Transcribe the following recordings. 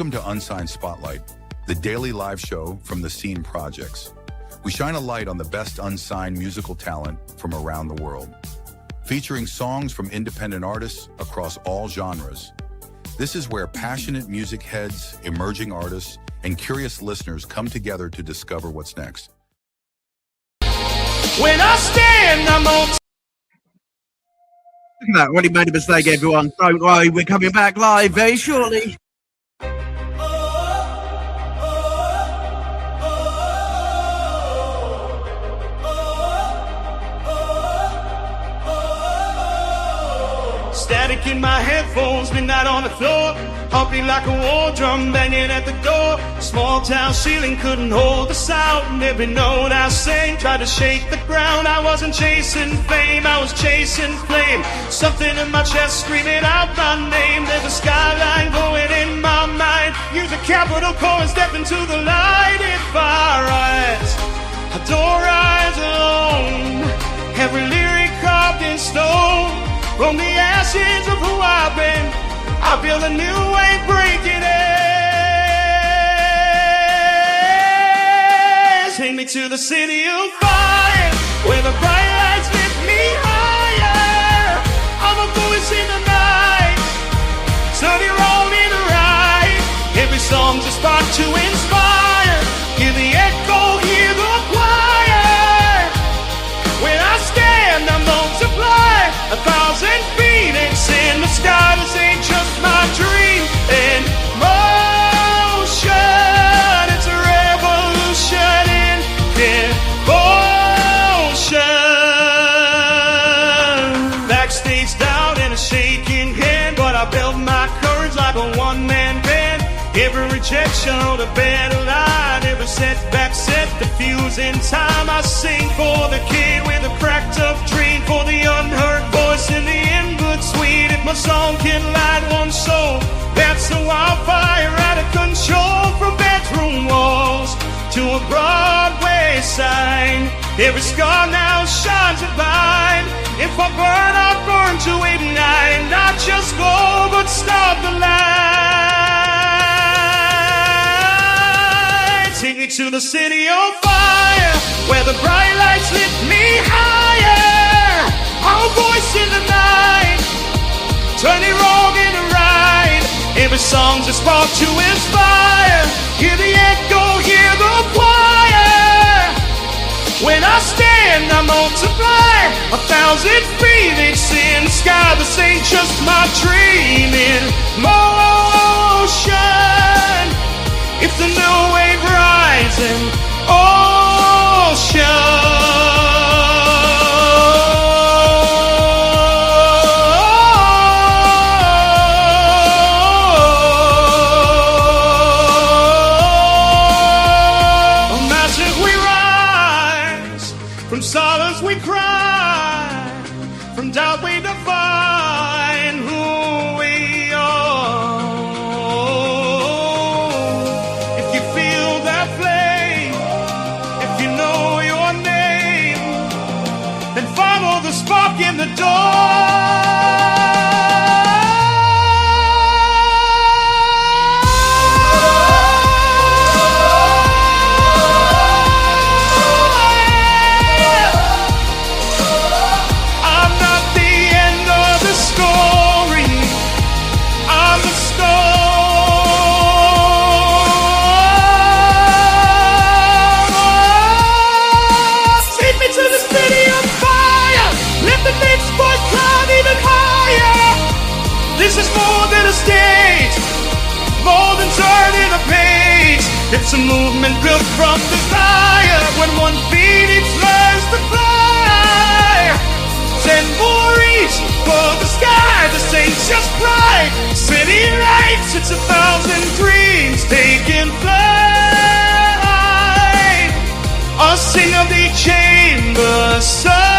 Welcome to Unsigned Spotlight, the daily live show from the Scene Projects. We shine a light on the best unsigned musical talent from around the world, featuring songs from independent artists across all genres. This is where passionate music heads, emerging artists, and curious listeners come together to discover what's next. When I stand, I'm on. Look at that, already made a mistake, everyone. Don't worry, we're coming back live very shortly. Static in my headphones, midnight on the floor, humping like a war drum banging at the door. Small town ceiling couldn't hold the sound. Every note I sang tried to shake the ground. I wasn't chasing fame, I was chasing flame. Something in my chest screaming out my name. There's a skyline going in my mind. Use a capital core and step into the light. If I rise, I don't rise alone. Every lyric carved in stone. From the ashes of who I've been, I feel a new wave breaking in. Take me to the city of fire, where the bright lights lift me higher. I'm a voice in the night, turn it wrong into right. Every song's a spark to inspire. Hear the echo, hear the choir. When I stand, I multiply. 1,000 phoenix in the sky. This ain't just my dream in motion. It's a revolution in devotion. Backstage down in a shaking hand, but I built my courage like a one-man band. Every rejection on a better line, every setback set the fuse in time. I sing for the kid with a cracked up dream, for the unheard voice in the in-between. If my song can light one soul, that's a wildfire out of control. From bedroom walls to a Broadway sign, every scar now shines a light. If I burn, I burn to ignite, not just go, but start the light. Take me to the city of fire, where the bright lights lift me higher. Our voice in the night, turn it wrong into right. Every song's a spark to inspire. Hear the echo, hear the choir. When I stand, I multiply. 1,000 phoenix in the sky. This ain't just my dream in motion. It's the new wave rising ocean. From silence we cry, from doubt we define who we are. If you feel that flame, if you know your name, then follow the spark in the door. This is more than a stage, more than turning a page. It's a movement built from desire. When one phoenix learns to fly, 10 more reach for the sky. This ain't just pride. City lights, it's 1,000 dreams taking flight. A sing of the chamber sign.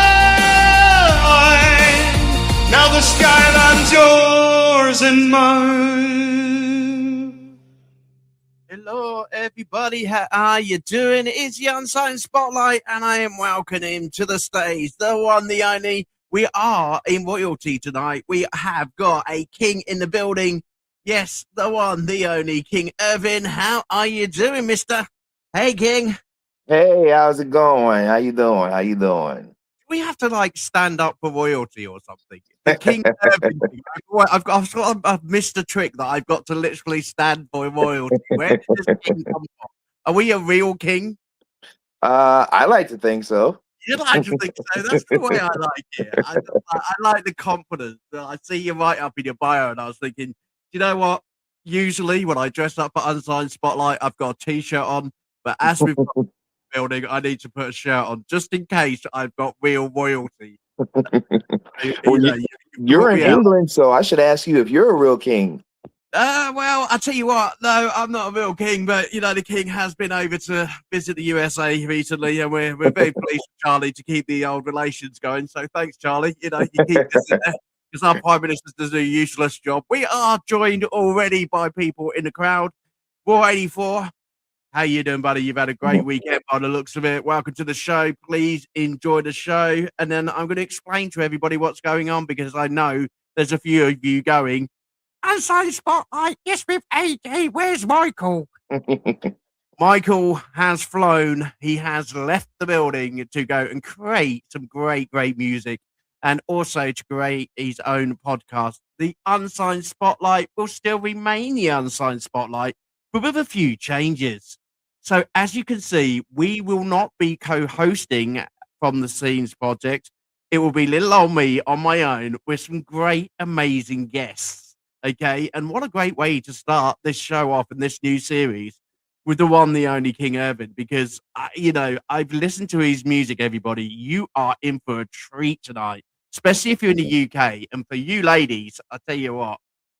Now the skyline's yours and mine. Hello, everybody. How are you doing? It's the Unsigned Spotlight, and I am welcoming to the stage the one, the only. We are in royalty tonight. We have got a king in the building. Yes, the one, the only King Irvin. How are you doing, mister? Hey, King. Hey, how's it going? How you doing? How you doing? We have to like stand up for royalty or something. The King Irvin thing. I've missed a trick that I've got to literally stand for royalty. Where does this king come from? Are we a real king? I like to think so. You'd like to think so. That's the way I like it. I like the confidence. I see you right up in your bio, and I was thinking, you know what? Usually, when I dress up for Unsigned Spotlight, I've got a t-shirt on. But as we've got building, I need to put a shirt on just in case I've got real royalty. Well, you're in me out. England, so I should ask you if you're a real king. Well, I tell you what, no, I'm not a real king, but you know, the king has been over to visit the USA recently, and we're very pleased, Charlie, to keep the old relations going. So thanks, Charlie. You know, you keep this in there because our prime minister does a useless job. We are joined already by people in the crowd. Raw 84. How you doing, buddy? You've had a great weekend by the looks of it. Welcome to the show. Please enjoy the show. And then I'm going to explain to everybody what's going on because I know there's a few of you going, Unsigned Spotlight, yes, with AJ, where's Michael? Michael has flown. He has left the building to go and create some great music and also to create his own podcast. The Unsigned Spotlight will still remain the Unsigned Spotlight, but with a few changes. So as you can see, we will not be co-hosting from the Scenes Project. It will be little old me on my own with some great, amazing guests. Okay, and what a great way to start this show off in this new series with the one, the only King Irvin, because you know, I've listened to his music. Everybody, you are in for a treat tonight, especially if you're in the UK. And for you ladies, I tell you what,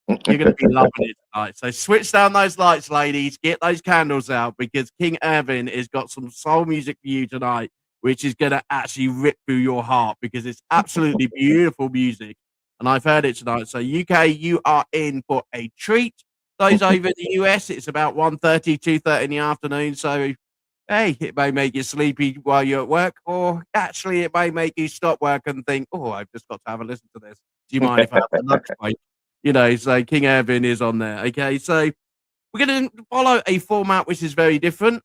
you're going to be loving it tonight. So switch down those lights, ladies. Get those candles out because King Irvin has got some soul music for you tonight, which is going to actually rip through your heart because it's absolutely beautiful music. And I've heard it tonight. So UK, you are in for a treat. Those over in the US, it's about 1:30, 2:30 in the afternoon. So, hey, it may make you sleepy while you're at work, or actually it may make you stop work and think, oh, I've just got to have a listen to this. Do you mind if I have a lunch break? You know, so King Irvin is on there. Okay, so we're going to follow a format which is very different.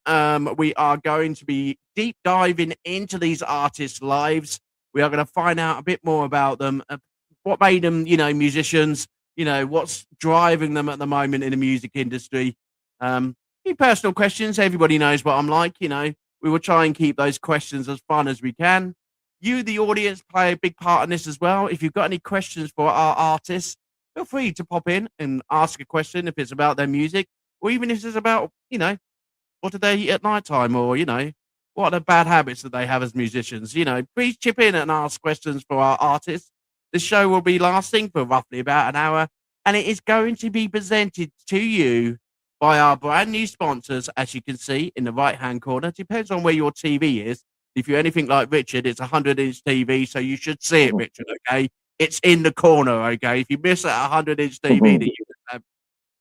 We are going to be deep diving into these artists' lives. We are going to find out a bit more about them. What made them, you know, musicians, you know, what's driving them at the moment in the music industry. Few personal questions. Everybody knows what I'm like, you know. We will try and keep those questions as fun as we can. You, the audience, play a big part in this as well. If you've got any questions for our artists, feel free to pop in and ask a question if it's about their music, or even if it's about, you know, what do they eat at night time, or, you know, what are the bad habits that they have as musicians. You know, please chip in and ask questions for our artists. The show will be lasting for roughly about an hour, and it is going to be presented to you by our brand new sponsors, as you can see in the right-hand corner. Depends on where your TV is. If you're anything like Richard, it's a 100-inch TV, so you should see it, Richard, okay? It's in the corner, okay? If you miss a 100-inch TV, that you have,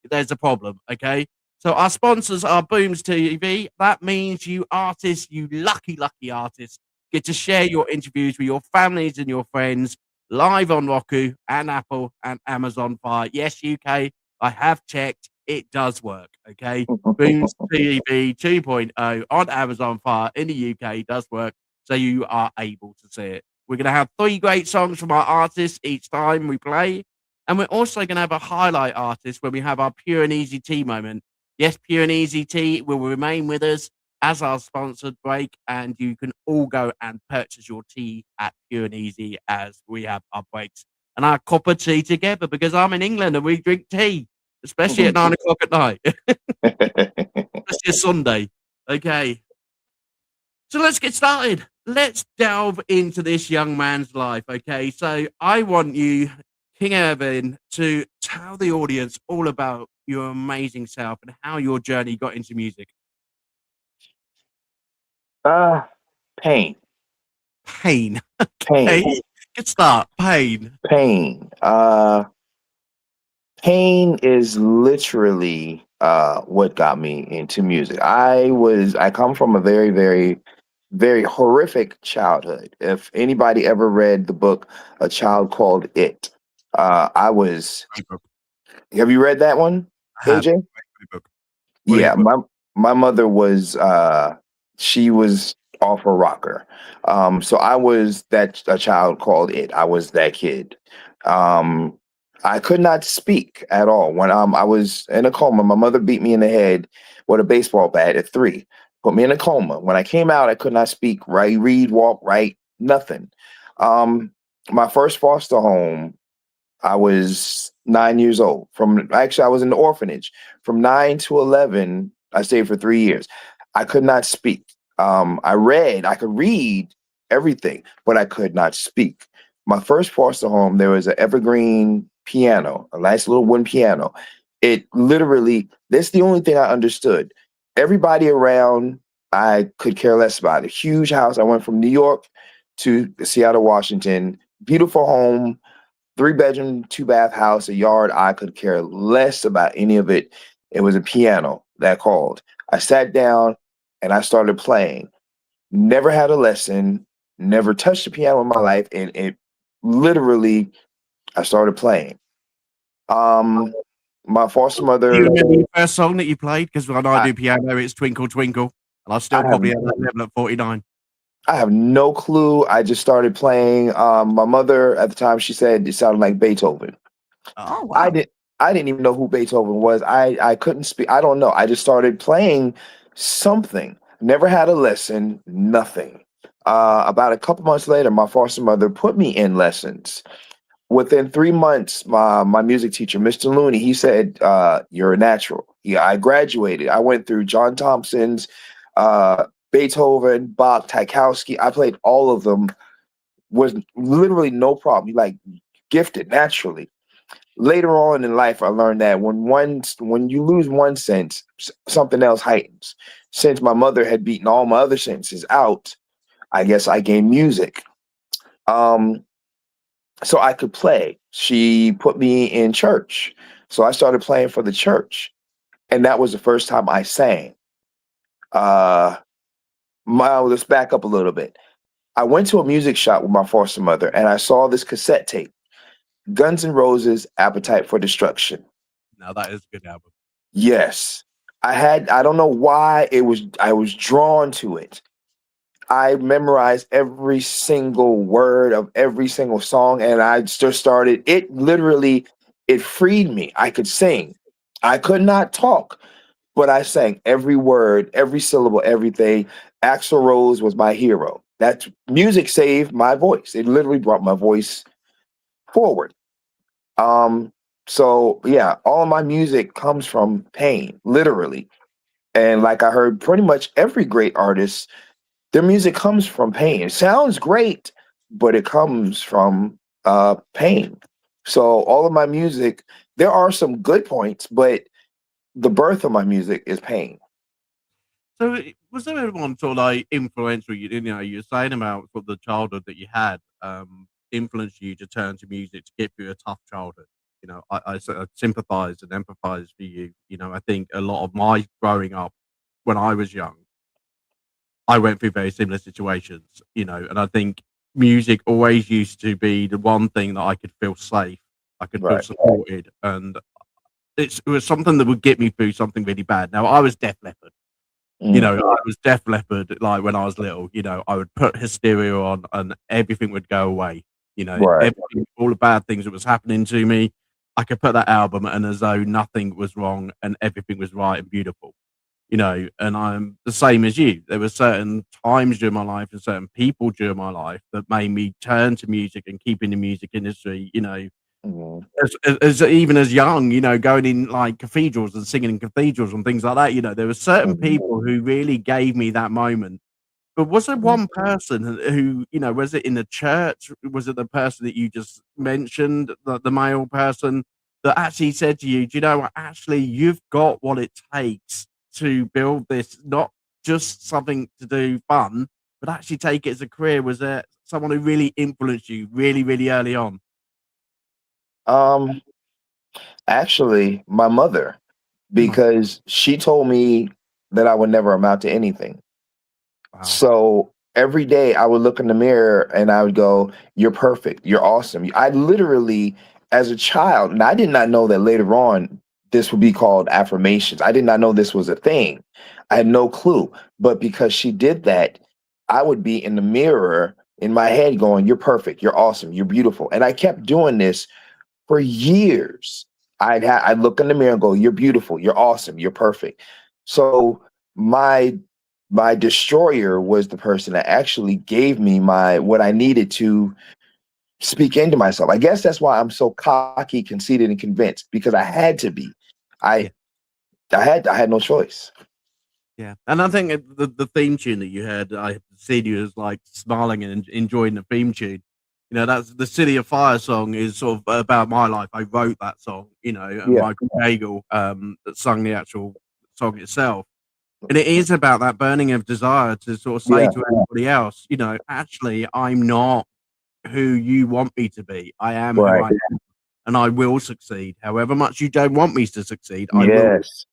there's a problem, okay? So our sponsors are Booms TV. That means you artists, you lucky artists, get to share your interviews with your families and your friends live on Roku and Apple and Amazon Fire. Yes, UK, I have checked. It does work, okay? Booms TV 2.0 on Amazon Fire in the UK does work, so you are able to see it. We're going to have 3 great songs from our artists each time we play, and we're also going to have a highlight artist when we have our Pure and Easy Tea moment. Yes, Pure and Easy Tea will remain with us as our sponsored break, and you can all go and purchase your tea at Pure and Easy as we have our breaks and our cup of tea together, because I'm in England and we drink tea, especially at 9 o'clock at night. Especially a Sunday. Okay. So let's get started. Let's delve into this young man's life. Okay. So I want you, King Irvin, to tell the audience all about your amazing self and how your journey got into music. Pain. Pain. Pain. Good start. Pain. Pain. Pain is literally what got me into music. I come from a very horrific childhood. If anybody ever read the book A Child Called It, I was Have you read that one, I have. AJ? Great book. Great Yeah, book. my mother was she was off her rocker. So I was that a child called it. I was that kid. Um I could not speak at all. When I was in a coma, my mother beat me in the head with a baseball bat at 3. Put me in a coma. When I came out, I could not speak, right, read, walk, write, nothing. My first foster home, I was 9 years old. From actually, I was in the orphanage. From 9 to 11, I stayed for 3 years. I could not speak. I could read everything, but I could not speak. My first foster home, there was an evergreen piano, a nice little wooden piano. It literally, that's the only thing I understood. Everybody around, I could care less about. A huge house. I went from New York to Seattle, Washington. Beautiful home, 3 bedroom, 2 bath house, a yard. I could care less about any of it. It was a piano that called. I sat down and I started playing. Never had a lesson, never touched the piano in my life. And it literally, I started playing. Um, my foster Do you mother, remember your first song that you played? Because when I I, do piano, it's Twinkle Twinkle, and I I still have probably at that level at 49. I have no clue. I just started playing. My mother at the time, she said it sounded like Beethoven. Oh I wow! did. I didn't even know who Beethoven was. I couldn't speak. I don't know. I just started playing something. Never had a lesson. Nothing. About a couple months later, my foster mother put me in lessons. Within 3 months, my music teacher, Mr. Looney, he said, "You're a natural." Yeah, I graduated. I went through John Thompson's, Beethoven, Bach, Tchaikovsky. I played all of them with literally no problem. Like gifted naturally. Later on in life, I learned that when you lose one sense, something else heightens. Since my mother had beaten all my other senses out, I guess I gained music. Um, so I could play. She put me in church, so I started playing for the church, and that was the first time I sang. Uh, let's back up a little bit. I went to a music shop with my foster mother, and I saw this cassette tape, Guns N' Roses' "Appetite for Destruction." Now that is a good album. Yes. I don't know why I was drawn to it. I memorized every single word of every single song and I just started it literally it freed me. I could sing. I could not talk, but I sang every word, every syllable, everything. Axl Rose was my hero. That music saved my voice. It literally brought my voice forward. Um so yeah, all of my music comes from pain, literally. And like I heard pretty much every great artist, their music comes from pain. It sounds great, but it comes from pain. So all of my music, there are some good points, but the birth of my music is pain. So, was there anyone sort of like influential? You know, you're saying about sort of the childhood that you had, influenced you to turn to music to get through a tough childhood. You know, I sort of sympathise and empathise for you. You know, I think a lot of my growing up when I was young, I went through very similar situations. You know, and I think music always used to be the one thing that I could feel safe, I could feel Right. supported, and it was something that would get me through something really bad. Now, I was Def Leppard. You Mm, know, I was Def Leppard, like, when I was little, you know, I would put Hysteria on and everything would go away. You know, right. everything, all the bad things that was happening to me, I could put that album and as though nothing was wrong and everything was right and beautiful, you know, and I'm the same as you. There were certain times during my life and certain people during my life that made me turn to music and keep in the music industry, you know, Mhm, as even as young, you know, going in like cathedrals and singing in cathedrals and things like that, you know, there were certain mhm, people who really gave me that moment. But was there mhm. one person who, you know, was it in the church? Was it the person that you just mentioned, the male person that actually said to you, "Do you know what? Actually, you've got what it takes to build this, not just something to do fun, but actually take it as a career." Was there someone who really influenced you really, really early on? Um, Actually, my mother, Oh, because she told me that I would never amount to anything. wow. So every day I would look in the mirror and I would go, "You're perfect. You're awesome." I literally, as a child, and I did not know that later on this would be called affirmations. I did not know this was a thing. I had no clue. But because she did that, I would be in the mirror in my head going, "You're perfect. You're awesome. You're beautiful." And I kept doing this for years. I'd look in the mirror and go, "You're beautiful. You're awesome. You're perfect." So my destroyer was the person that actually gave me what I needed to speak into myself. I guess that's why I'm so cocky, conceited, and convinced, because I had to be. I had no choice. Yeah, and I think the theme tune that you had, I seen you as like smiling and enjoying the theme tune. You know, that's the City of Fire song is sort of about my life. I wrote that song, you know, and Yeah. Michael Cagle that sung the actual song itself. And it is about that burning of desire to sort of say to everybody else, you know, actually, I'm not who you want me to be. I am who I am, and I will succeed. However much you don't want me to succeed, I will. Yes.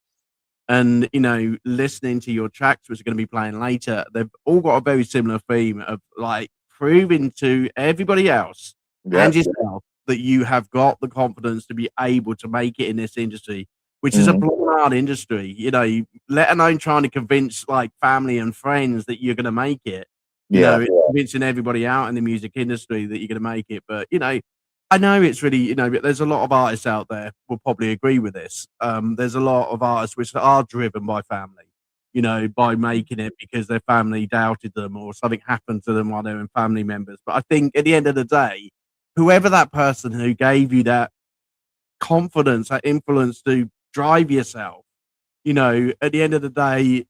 And, you know, listening to your tracks, which are going to be playing later, they've all got a very similar theme of like proving to everybody else and yourself that you have got the confidence to be able to make it in this industry, which is a blown out industry. You know, let alone trying to convince like family and friends that you're going to make it. You know, convincing everybody out in the music industry that you're going to make it. But, you know, I know it's really, you know, there's a lot of artists out there will probably agree with this. There's a lot of artists which are driven by family, you know, by making it because their family doubted them or something happened to them while they were family members. But I think at the end of the day, whoever that person who gave you that confidence, that influence to drive yourself, you know, at the end of the day,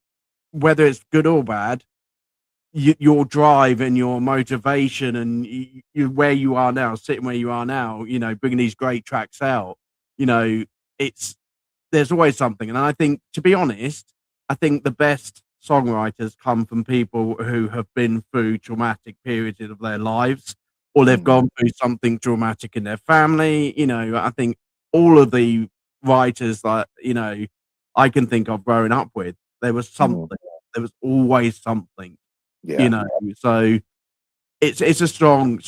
whether it's good or bad, your drive and your motivation and you where you are now, sitting where you are now, you know, bringing these great tracks out, you know, there's always something. And I think, to be honest, I think the best songwriters come from people who have been through traumatic periods of their lives, or they've gone through something traumatic in their family. You know, I think all of the writers that, you know, I can think of growing up with, there was something, there was always something. You know, so it's a strong,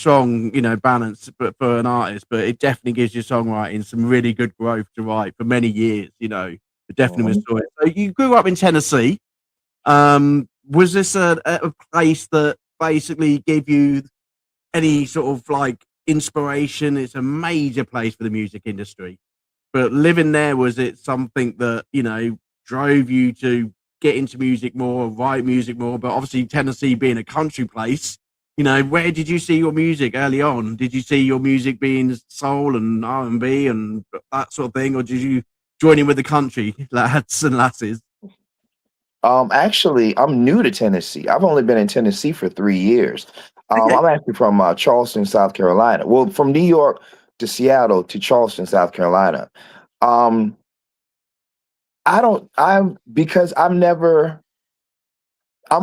you know, balance but for an artist, but it definitely gives your songwriting some really good growth to write for many years, you know. It definitely was so you grew up in Tennessee. Was this a place that basically gave you any sort of like inspiration? It's a major place for the music industry. But living there, was it something that, you know, drove you to get into music more, write music more? But obviously Tennessee being a country place, you know, where did you see your music early on? Did you see your music being soul and R&B and that sort of thing, or did you join in with the country lads and lasses? Actually, I'm new to Tennessee. I've only been in Tennessee for 3 years. Okay. I'm actually from Charleston, South Carolina. Well, from New York to Seattle to Charleston, South Carolina. I'm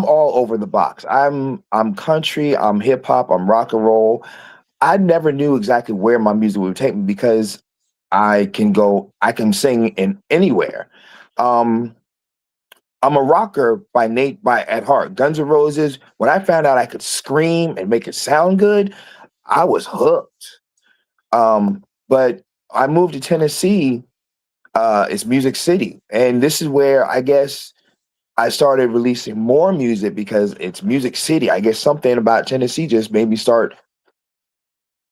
all over the box. I'm country, I'm hip hop, I'm rock and roll. I never knew exactly where my music would take me because I can sing in anywhere. I'm a rocker by at heart. Guns N' Roses. When I found out I could scream and make it sound good, I was hooked. But I moved to Tennessee. It's Music City, and this is where I guess I started releasing more music because it's Music City. I guess something about Tennessee just made me start.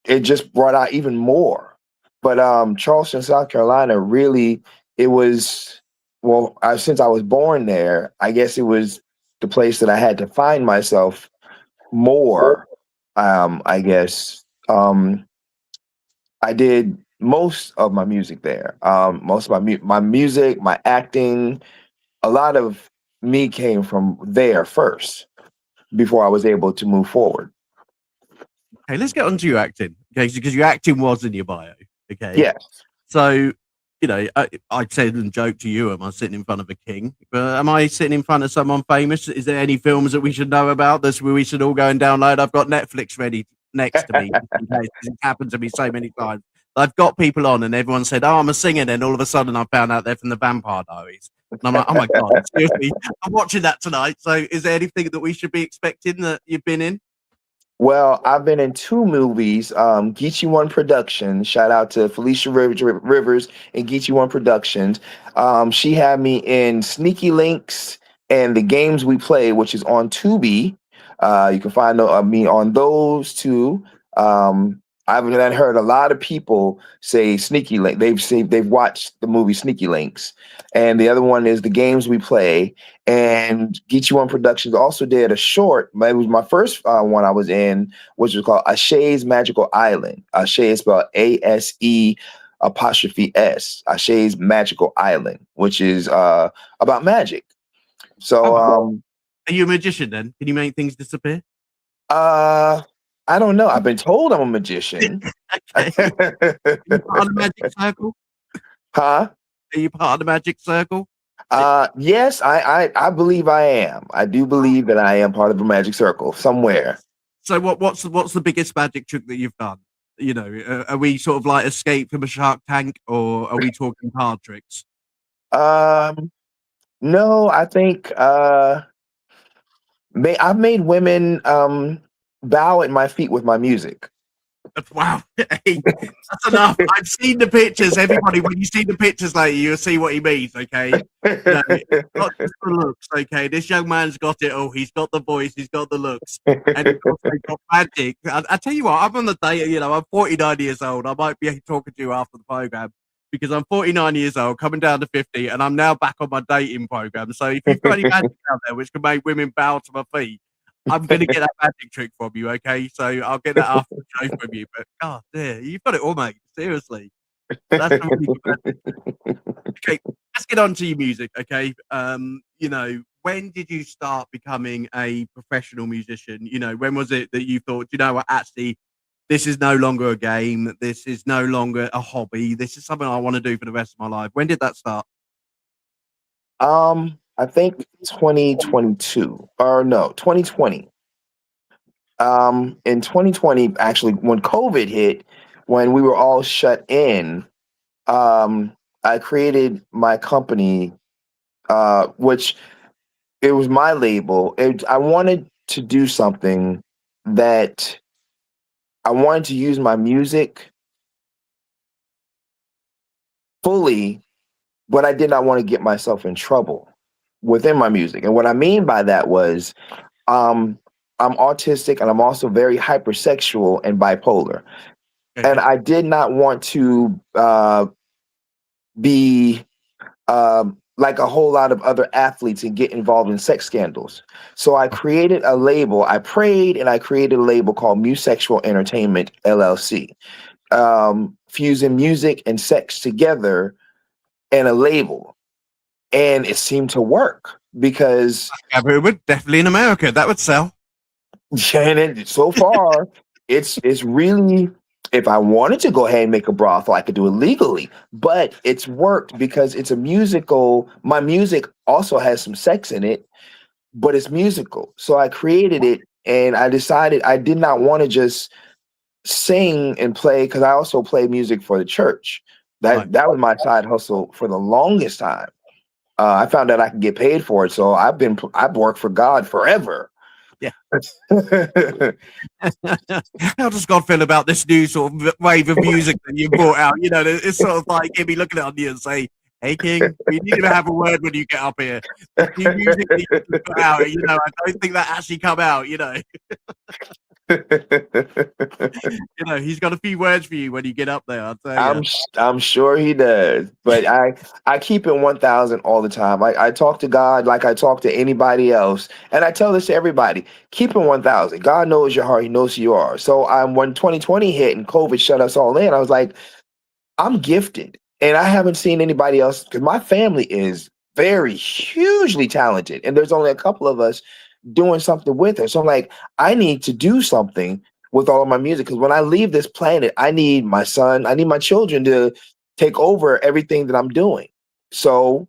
It just brought out even more. But Charleston, South Carolina, really, it was, well, since I was born there, I guess it was the place that I had to find myself more. I guess I did most of my music there. Most of my music, my acting, a lot of me came from there first before I was able to move forward. Okay, let's get on to your acting. Okay, because your acting was in your bio. Okay. Yes. So, you know, I said and joked to you, am I sitting in front of a king? But am I sitting in front of someone famous? Is there any films that we should know about this where we should all go and download? I've got Netflix ready next to me in case it happened to me so many times. I've got people on and everyone said, "Oh, I'm a singer." Then all of a sudden I found out they're from the Vampire Diaries. And I'm like, "Oh my God, seriously, I'm watching that tonight." So is there anything that we should be expecting that you've been in? Well, I've been in two movies. Geechee One Productions. Shout out to Felicia Rivers and Geechee One Productions. She had me in Sneaky Links and The Games We Play, which is on Tubi. You can find me on those two. I've heard a lot of people say Sneaky Link. They've watched the movie Sneaky Links, and the other one is The Games We Play. And Geechee One Productions also did a short. It was my first one I was in, which was called Ashe's Magical Island. Ashe is spelled ASE apostrophe S. Ashe's Magical Island, which is about magic. So, are you a magician then? Can you make things disappear? I don't know. I've been told I'm a magician. Okay. Are you part of the magic circle? Huh? Are you part of the magic circle? Yes, I believe I am. I do believe that I am part of a magic circle somewhere. So what's the biggest magic trick that you've done? You know, are we sort of like Escape from a Shark Tank, or are we talking card tricks? No, I think I've made women bow at my feet with my music. Wow, hey, that's enough. I've seen the pictures. Everybody, when you see the pictures later, you'll see what he means. Okay, no, not just the looks. Okay, this young man's got it all. He's got the voice. He's got the looks, and he's also got magic. I tell you what, I'm on the date. You know, I'm 49 years old. I might be talking to you after the program because I'm 49 years old, coming down to 50, and I'm now back on my dating program. So if you've got any magic out there which can make women bow to my feet, I'm going to get that magic trick from you, okay? So I'll get that after the show from you. But God, dear, you've got it all, mate. Seriously, that's a really good magic. Okay, let's get on to your music, okay? You know, when did you start becoming a professional musician? You know, when was it that you thought, you know what, actually, this is no longer a game. This is no longer a hobby. This is something I want to do for the rest of my life. When did that start? I think 2022 or no, 2020. In 2020, actually, when COVID hit, when we were all shut in, I created my company, which it was my label. I wanted to do something that I wanted to use my music fully, but I did not want to get myself in trouble within my music. And what I mean by that was, I'm autistic and I'm also very hypersexual and bipolar. Okay. And I did not want to be like a whole lot of other athletes and get involved in sex scandals. So I created a label. I prayed and I created a label called Musexual Entertainment, LLC, fusing music and sex together in a label. And it seemed to work because It would definitely in America. That would sell. and so far, it's really, if I wanted to go ahead and make a brothel, I could do it legally. But it's worked because it's a musical. My music also has some sex in it, but it's musical. So I created it and I decided I did not want to just sing and play because I also play music for the church. That was my side hustle for the longest time. I found out I could get paid for it, so I've worked for God forever. Yeah. How does God feel about this new sort of wave of music that you brought out? You know, it's sort of like he'll be looking at you and say, "Hey, King, we need to have a word when you get up here. The new music that you put out, you know, I don't think that actually come out. You know, you know, he's got a few words for you when you get up there. I'll tell you. I'm sure he does, but I keep it 1,000 all the time. I talk to God like I talk to anybody else, and I tell this to everybody: keep it 1,000. God knows your heart; He knows who you are. So when 2020 hit and COVID shut us all in, I was like, I'm gifted, and I haven't seen anybody else because my family is very hugely talented, and there's only a couple of us doing something with it. So I'm like, I need to do something with all of my music because when I leave this planet, I need my son, I need my children to take over everything that I'm doing. So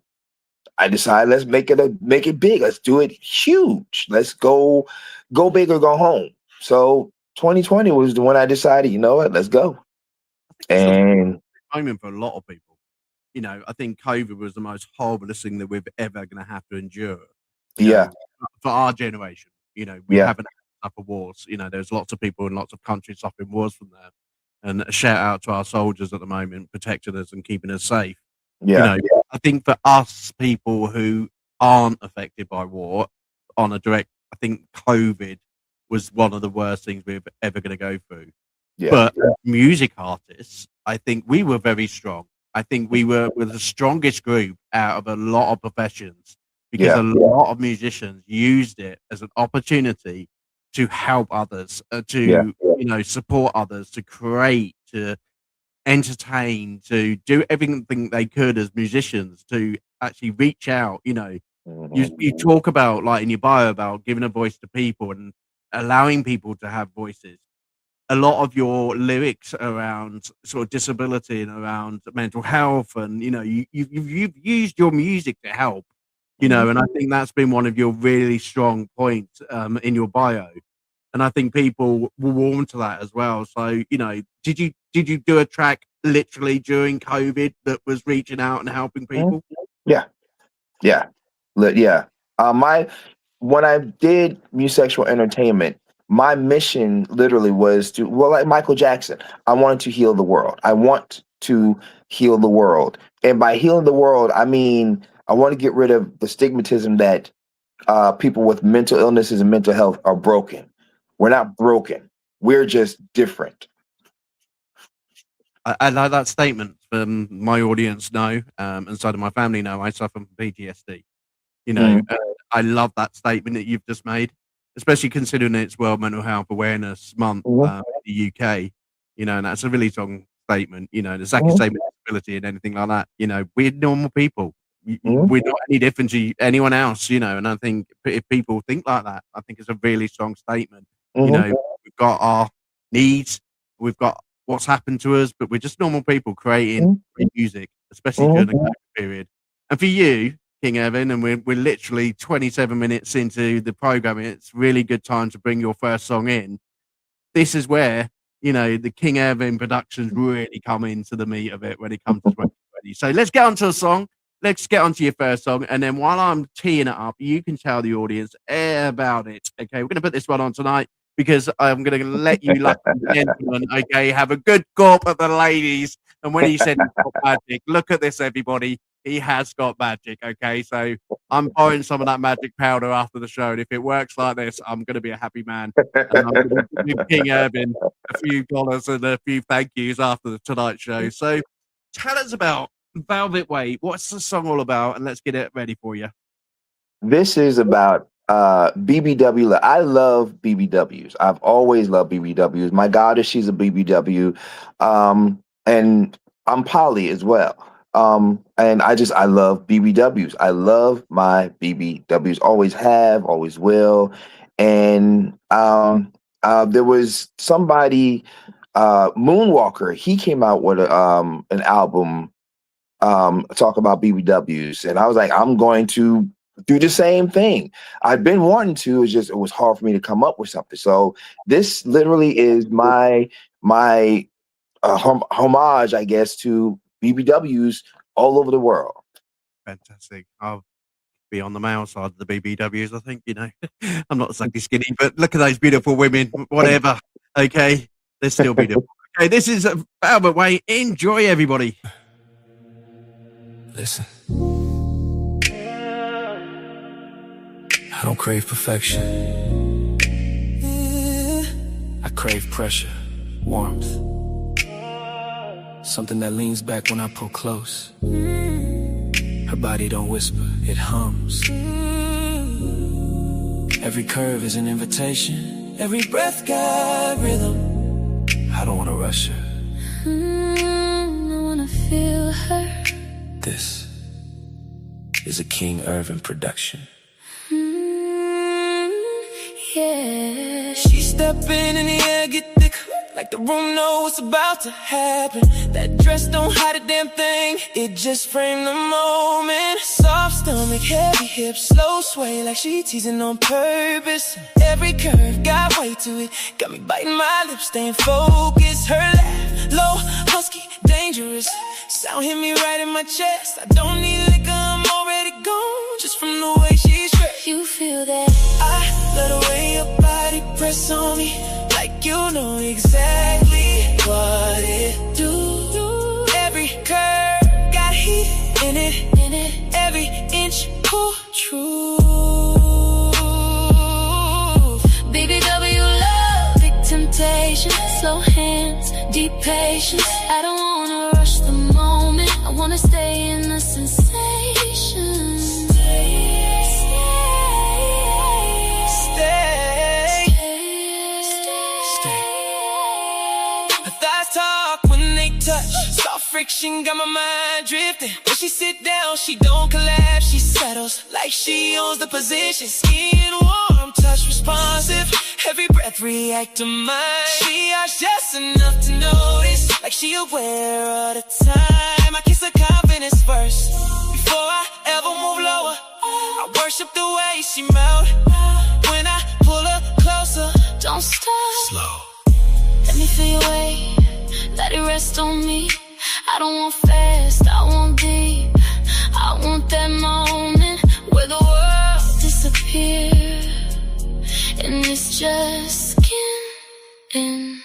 I decided let's make it big. Let's do it huge. Let's go big or go home. So 2020 was the when I decided, you know what, let's go. And Moment for a lot of people. You know, I think COVID was the most horriblest thing that we're ever going to have to endure. yeah. For our generation, you know, we haven't suffer wars. You know, there's lots of people in lots of countries suffering wars from that. And a shout out to our soldiers at the moment, protecting us and keeping us safe. Yeah. You know, I think for us people who aren't affected by war on a direct, I think COVID was one of the worst things we're ever going to go through. Yeah. But music artists, I think we were very strong. I think we were the strongest group out of a lot of professions, because a lot of musicians used it as an opportunity to help others, to you know, support others, to create, to entertain, to do everything they could as musicians to actually reach out. You know, you talk about, like in your bio, about giving a voice to people and allowing people to have voices. A lot of your lyrics around sort of disability and around mental health, and you know, you've used your music to help, you know, and I think that's been one of your really strong points in your bio, and I think people will warm to that as well. So, you know, did you do a track literally during COVID that was reaching out and helping people? Yeah. When I did Musexual Entertainment, my mission literally was to, well, like Michael Jackson, I wanted to heal the world. I want to heal the world. And by healing the world, I mean, I want to get rid of the stigmatism that people with mental illnesses and mental health are broken. We're not broken. We're just different. I like that statement. My audience know, and so do my family know, I suffer from PTSD. You know, I love that statement that you've just made, especially considering it's World Mental Health Awareness Month in the UK. You know, and that's a really strong statement. You know, the second statement of disability and anything like that. You know, we're normal people. We're not any different to anyone else. You know, and I think if people think like that, I think it's a really strong statement. You know, we've got our needs, we've got what's happened to us, but we're just normal people creating music, especially during the COVID period. And for you, King Evan, and we're literally 27 minutes into the program, it's really good time to bring your first song in. This is where, you know, the King Evan productions really come into the meat of it when it comes to 2020. So let's get onto a song. Let's get onto your first song, and then while I'm teeing it up, you can tell the audience about it. Okay, we're going to put this one on tonight, because I'm going to let you, like gentlemen, okay, have a good gawp at the ladies. And when he said he's got magic, look at this, everybody. He has got magic, okay? So I'm pouring some of that magic powder after the show, and if it works like this, I'm going to be a happy man. And I'm going to give King Urban a few dollars and a few thank yous after the Tonight Show. So tell us about Velvet Way. What's the song all about? And let's get it ready for you. This is about BBW. I love BBWs. I've always loved BBWs. My goddess, she's a BBW. And I'm poly as well. And I love BBWs. I love my BBWs. Always have, always will. And there was somebody, Moonwalker, he came out with an album talk about BBWs. And I was like, I'm going to do the same thing. I've been wanting to, it was hard for me to come up with something. So this literally is my homage, I guess, to BBWs all over the world. Fantastic. I'll be on the male side of the BBWs, I think, you know. I'm not exactly skinny, but look at those beautiful women, whatever. Okay, they're still beautiful. Okay, this is Velvet Way. Enjoy, everybody. Listen, I don't crave perfection. I crave pressure, warmth, something that leans back when I pull close. Her body don't whisper, it hums. Every curve is an invitation. Every breath got rhythm. I don't wanna rush her. I wanna feel her. This is a King Irvin production. Yeah. She stepping in the air, get thick, like the room know what's about to happen. That dress don't hide a damn thing, it just framed the moment. Soft stomach, heavy hips, slow sway like she teasing on purpose. Every curve got weight to it, got me biting my lips, staying focused. Her laugh, low, husky, dangerous. Sound hit me right in my chest. I don't need liquor, I'm already gone, just from the way she's dressed. You feel that? I love the way your body body press on me like you know exactly what it do. Every curve got heat in it. Every inch pull true. BBW love, big temptation, slow hands, deep patience. I don't wanna rush the moment. I wanna stay in the sensation. Stay. Her thighs talk when they touch. Soft friction got my mind drifting. When she sit down, she don't collapse. She settles like she owns the position. Skin warm, touch responsive. Every breath react to mine. She acts just enough to notice, like she aware of the time. I kiss her confidence first before I ever move lower. I worship the way she melt when I pull her closer. Don't stop. Slow. Let me feel your weight. Let it rest on me. I don't want fast, I want deep. I want that moment where the world disappears and it's just skin and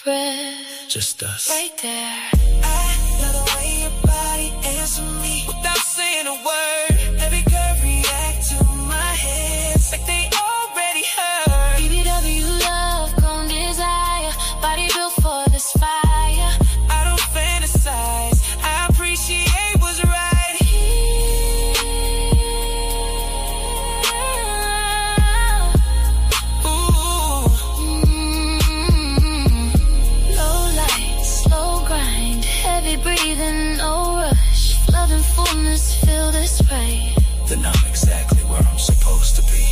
breath. Just us. Right there. I love the way your body answers me without saying a word. Every curve react to my hands like they already heard. BBW love, gon' desire, body built for this fire. I don't fantasize, I appreciate what's right here. Ooh. Low light, slow grind, heavy breathing, no rush. Love and fullness, feel this right. Then I'm exactly where I'm supposed to be.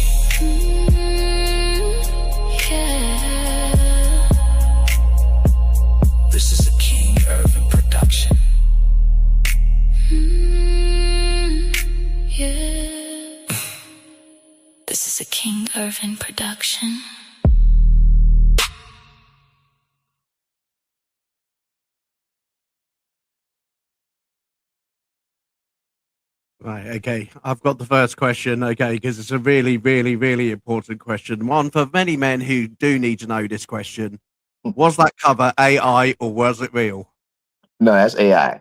Yeah. This is a King Irvin production. Yeah. This is a King Irvin production. Right, okay. I've got the first question, okay, because it's a really, really, really important question. One for many men who do need to know this question. Was that cover AI or was it real? No, that's AI.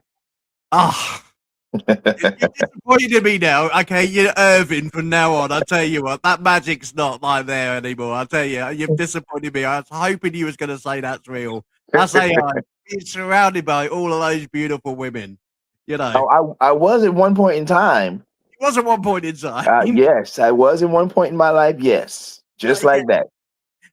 Ah, you disappointed me now. Okay, you're Irvin from now on. I tell you what, that magic's not like there anymore. I tell you, you've disappointed me. I was hoping you was going to say that's real. That's AI. He's surrounded by all of those beautiful women. You know, I was at one point in time. it was at one point in time. Yes, I was at one point in my life. Yes, just like that.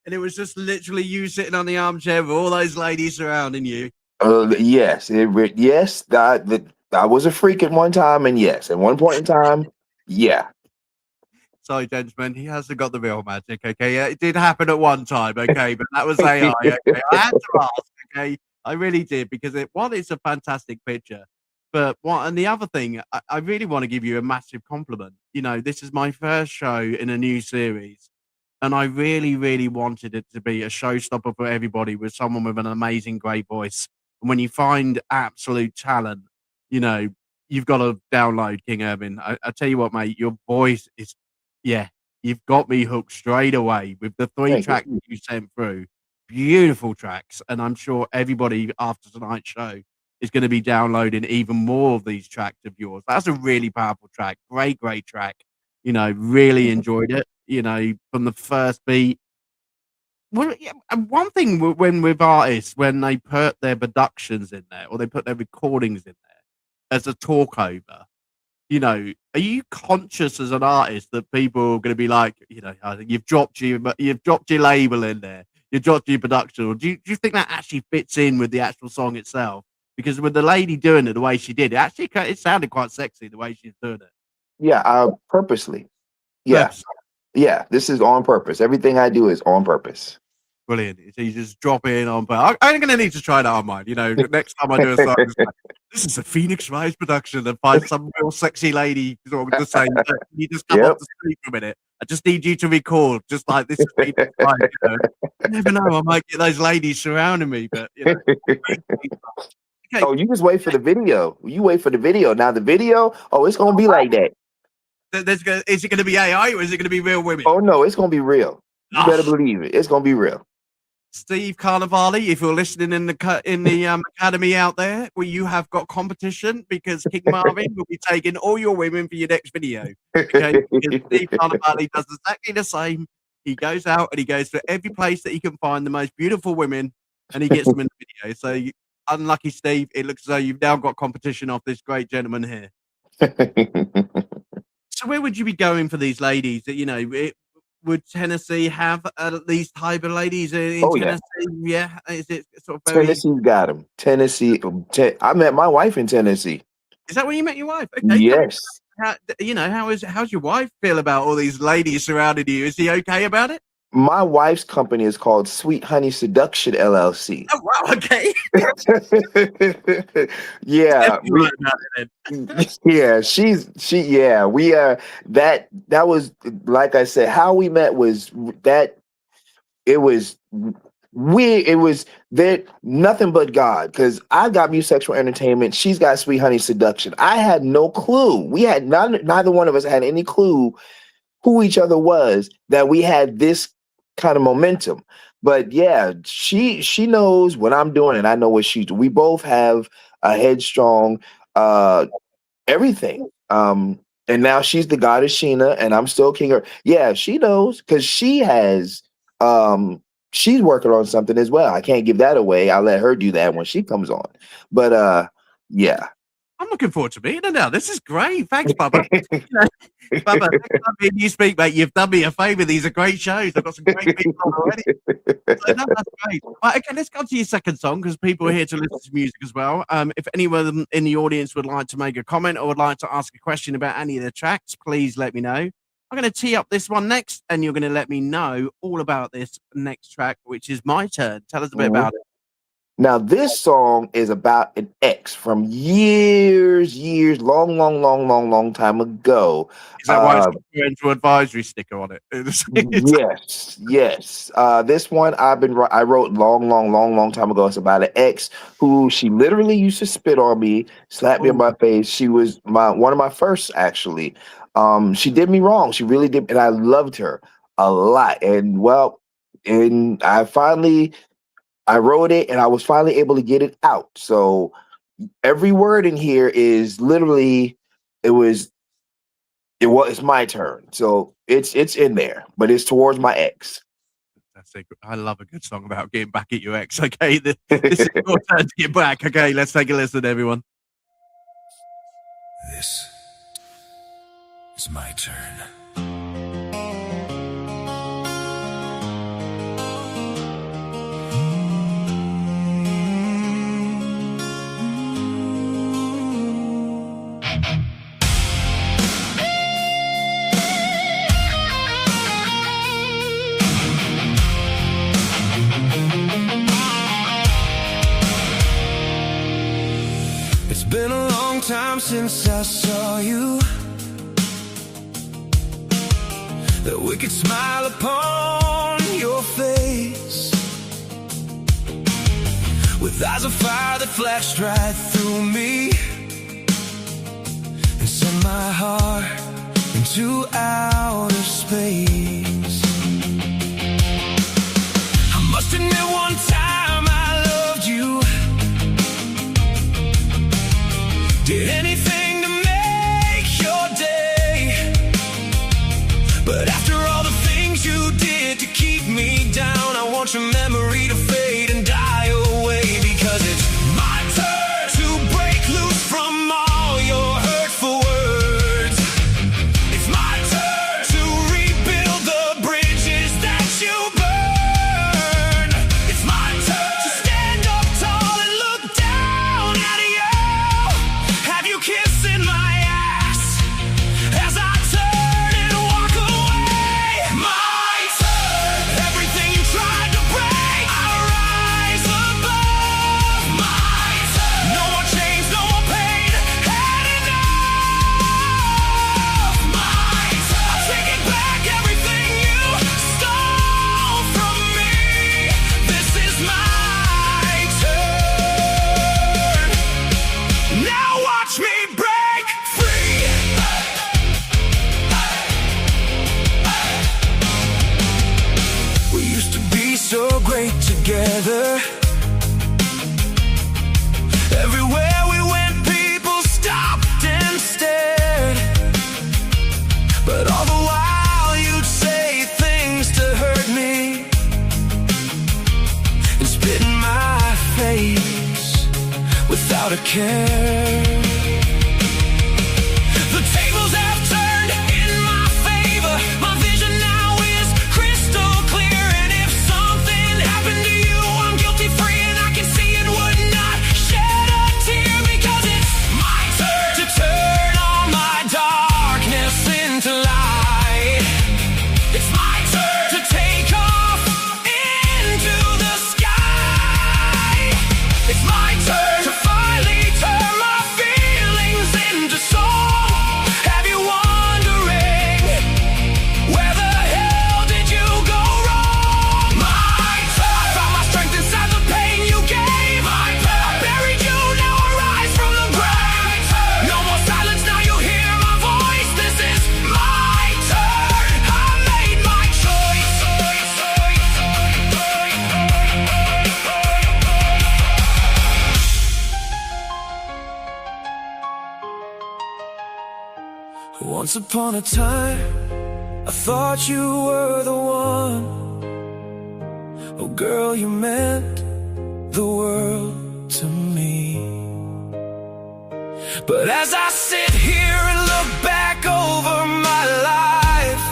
And it was just literally you sitting on the armchair with all those ladies surrounding you. Yes, yes. I was a freak at one time, and yes, at one point in time, yeah. Sorry, gentlemen, he hasn't got the real magic. Okay, yeah, it did happen at one time. Okay, but that was AI. Okay, I had to ask. Okay, I really did because it's a fantastic picture. But and the other thing, I really want to give you a massive compliment. You know, this is my first show in a new series. And I really, really wanted it to be a showstopper for everybody with someone with an amazing, great voice. And when you find absolute talent, you know, you've got to download King Irvin. I tell you what, mate, your voice is, you've got me hooked straight away with the three tracks that you sent through. Beautiful tracks. And I'm sure everybody after tonight's show is going to be downloading even more of these tracks of yours. That's a really powerful track. Great, great track. You know, really enjoyed it. You know, from the first beat. Well, yeah, and one thing with artists, when they put their productions in there or they put their recordings in there as a talk over, you know, are you conscious as an artist that people are going to be like, you know, you've dropped your label in there, you've dropped your production, or do you think that actually fits in with the actual song itself? Because with the lady doing it the way she did, it sounded quite sexy the way she's doing it. Yeah, purposely. Yeah. Yeah, this is on purpose. Everything I do is on purpose. Brilliant. So you just drop in on, but I'm going to need to try that on mine. You know, next time I do a song, this is a Phoenix Rise production, and find some real sexy lady sort of just saying, you just come off the street for a minute. I just need you to record, just like this is Phoenix Rise. You know? You never know, I might get those ladies surrounding me, but you know. Okay. Oh, you just wait for the video. You wait for the video. Now the video, it's going to be like that. Is it going to be AI or is it going to be real women? Oh, no, it's going to be real. You better believe it. It's gonna be real. Steve Carnivale, if you're listening in the academy out there, well, you have got competition because King Marvin will be taking all your women for your next video. Okay, because Steve Carnivale does exactly the same. He goes out and he goes to every place that he can find the most beautiful women, and he gets them in the video. So, unlucky Steve, it looks as though you've now got competition off this great gentleman here. So, where would you be going for these ladies? You know, would Tennessee have these type of ladies in Tennessee? Yeah, is it sort of very... Tennessee's got them. Tennessee. I met my wife in Tennessee. Is that where you met your wife? Okay. Yes. How's your wife feel about all these ladies surrounding you? Is he okay about it? My wife's company is called Sweet Honey Seduction LLC. Oh wow, okay. Yeah. That was, like I said, how we met was that it was weird. It was that nothing but God, because I got Musexual Entertainment. She's got Sweet Honey Seduction. I had no clue. We had neither one of us had any clue who each other was, that we had this kind of momentum. But yeah, she knows what I'm doing, and I know what she's doing. We both have a headstrong everything. And now she's the goddess Sheena, and I'm still king. Yeah, she knows, because she has she's working on something as well. I can't give that away. I'll let her do that when she comes on. But yeah. I'm looking forward to meeting her now. This is great. Thanks, Bubba. Bubba, you speak, mate. You've done me a favor. These are great shows. I've got some great people on already. So that's great. Right, okay, let's go to your second song, because people are here to listen to music as well. If anyone in the audience would like to make a comment or would like to ask a question about any of the tracks, please let me know. I'm going to tee up this one next, and you're going to let me know all about this next track, which is My Turn. Tell us a bit about it. Now, this song is about an ex from years, long time ago. Is that why it's got a parental advisory sticker on it? Yes. This one I wrote long time ago. It's about an ex who she literally used to spit on me, slap me in my face. She was one of my first, actually. She did me wrong. She really did, and I loved her a lot. And I wrote it, and I was finally able to get it out. So every word in here is literally, it's my turn. So it's in there, but it's towards my ex. That's it. I love a good song about getting back at your ex. Okay, this is your turn to get back. Okay, let's take a listen, everyone. This is my turn. Been a long time since I saw you. The wicked smile upon your face, with eyes of fire that flashed right through me and sent my heart into outer space. I must admit, one time I loved you, did anything to make your day. But after all the things you did to keep me down, I want your memory to fade and die away. Because it's my turn to break loose from all your hurtful words. It's my turn to rebuild the bridges that you burn. It's my turn to stand up tall and look down at you. Have you kissing my ass as I turn and walk away? My turn. Everything you tried to break, I care. The tables have turned in my favor. My vision now is crystal clear. And if something happened to you, I'm guilty free, and I can see it would not shed a tear, because it's my turn to turn all my darkness into light. It's my turn to take off into the sky. It's my turn to finally turn my feelings into song. Have you wondering, where the hell did you go wrong? My turn. I found my strength inside the pain you gave. My turn. I buried you, now I rise from the grave. No more silence, now you hear my voice. This is my turn. I made my choice. Once upon a time, I thought you were the one. Oh girl, you meant the world to me. But as I sit here and look back over my life,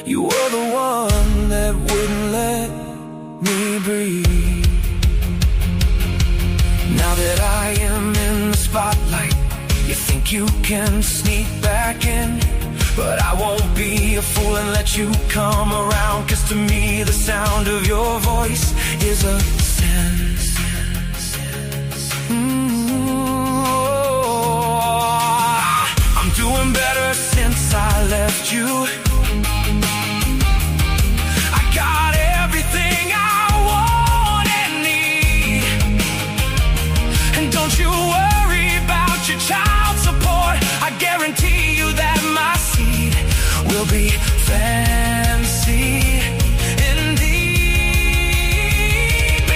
you were the one that wouldn't let me breathe. Now that I am in the spotlight, you think you can sneak back in, but I won't be a fool and let you come around. 'Cause to me the sound of your voice is a sin. I'm doing better since I left you. I got everything I want and need. And don't you worry about your child support. I guarantee you that my seed will be fancy indeed.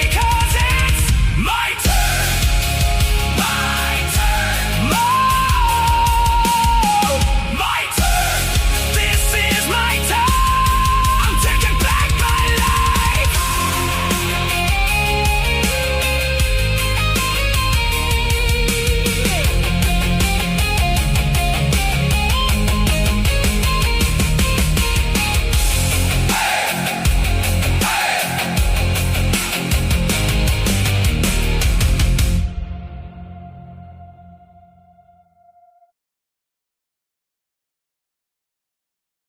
Because it's my turn. My turn. My turn. This is my turn. I'm taking back my life.